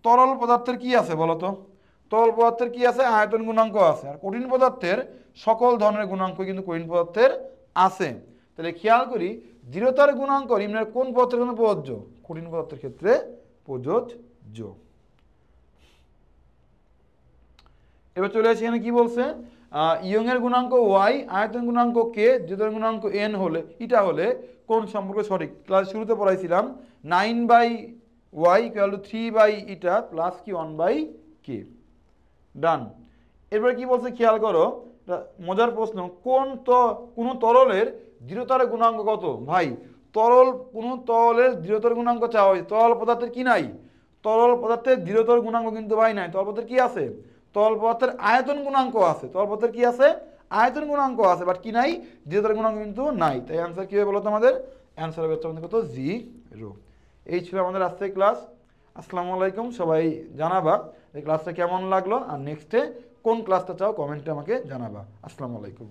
তরল পদার্থের কি আছে বলতো, তরল পদার্থের কি আছে, আয়তন গুণাঙ্ক আছে, আর কঠিন পদার্থের সকল ধরনের গুণাঙ্ক কিন্তু কঠিন পদার্থের আছে। তাহলে খেয়াল করি দৃঢ়তার গুণাঙ্ক নিম্নের কোন পদার্থের জন্য প্রযোজ্য? কঠিন পদার্থের ক্ষেত্রে প্রযোজ্য। এবার চলে আসি এখানে কি বলছে, ইয়ংয়ের গুণাঙ্ক ওয়াই, আয়তন গুণাঙ্ক কে, দৃঢ়তার গুণাঙ্ক এন হলে, এটা হলে কোন সম্পর্ক সঠিক? ক্লাস শুরুতে পড়াইছিলাম 9/y = 3/η প্লাস কি 1/k। ডান, এরপরে কি বলছে খেয়াল করো, মজার প্রশ্ন, কোন তরলের দৃঢ়তার গুণাঙ্ক কত? ভাই কোন তরলের দৃঢ়তার গুণাঙ্ক চাওয়া হয়েছে, তরল পদার্থের কি নাই, তরল পদার্থের দৃঢ়তার গুণাঙ্ক কিন্তু ভাই নাই, তরল পদার্থের কি আছে, তরল পদার্থের আয়তন গুণাঙ্ক আছে, তরল পদার্থের কি আছে, আয়তন গুণাঙ্ক আছে, বাট কি নাই, দৃঢ়তার গুণাঙ্ক কিন্তু নাই। তাই অ্যান্সার কি হবে বলতো আমাদের, অ্যান্সার হবে আমাদের কত, 0। এই ছিল আমাদের আজকের ক্লাস। আসসালামু আলাইকুম, সবাই জানাবা এই ক্লাসটা কেমন লাগলো, আর নেক্সটে কোন ক্লাসটা চাও কমেন্টে আমাকে জানাবা। আসসালামু আলাইকুম।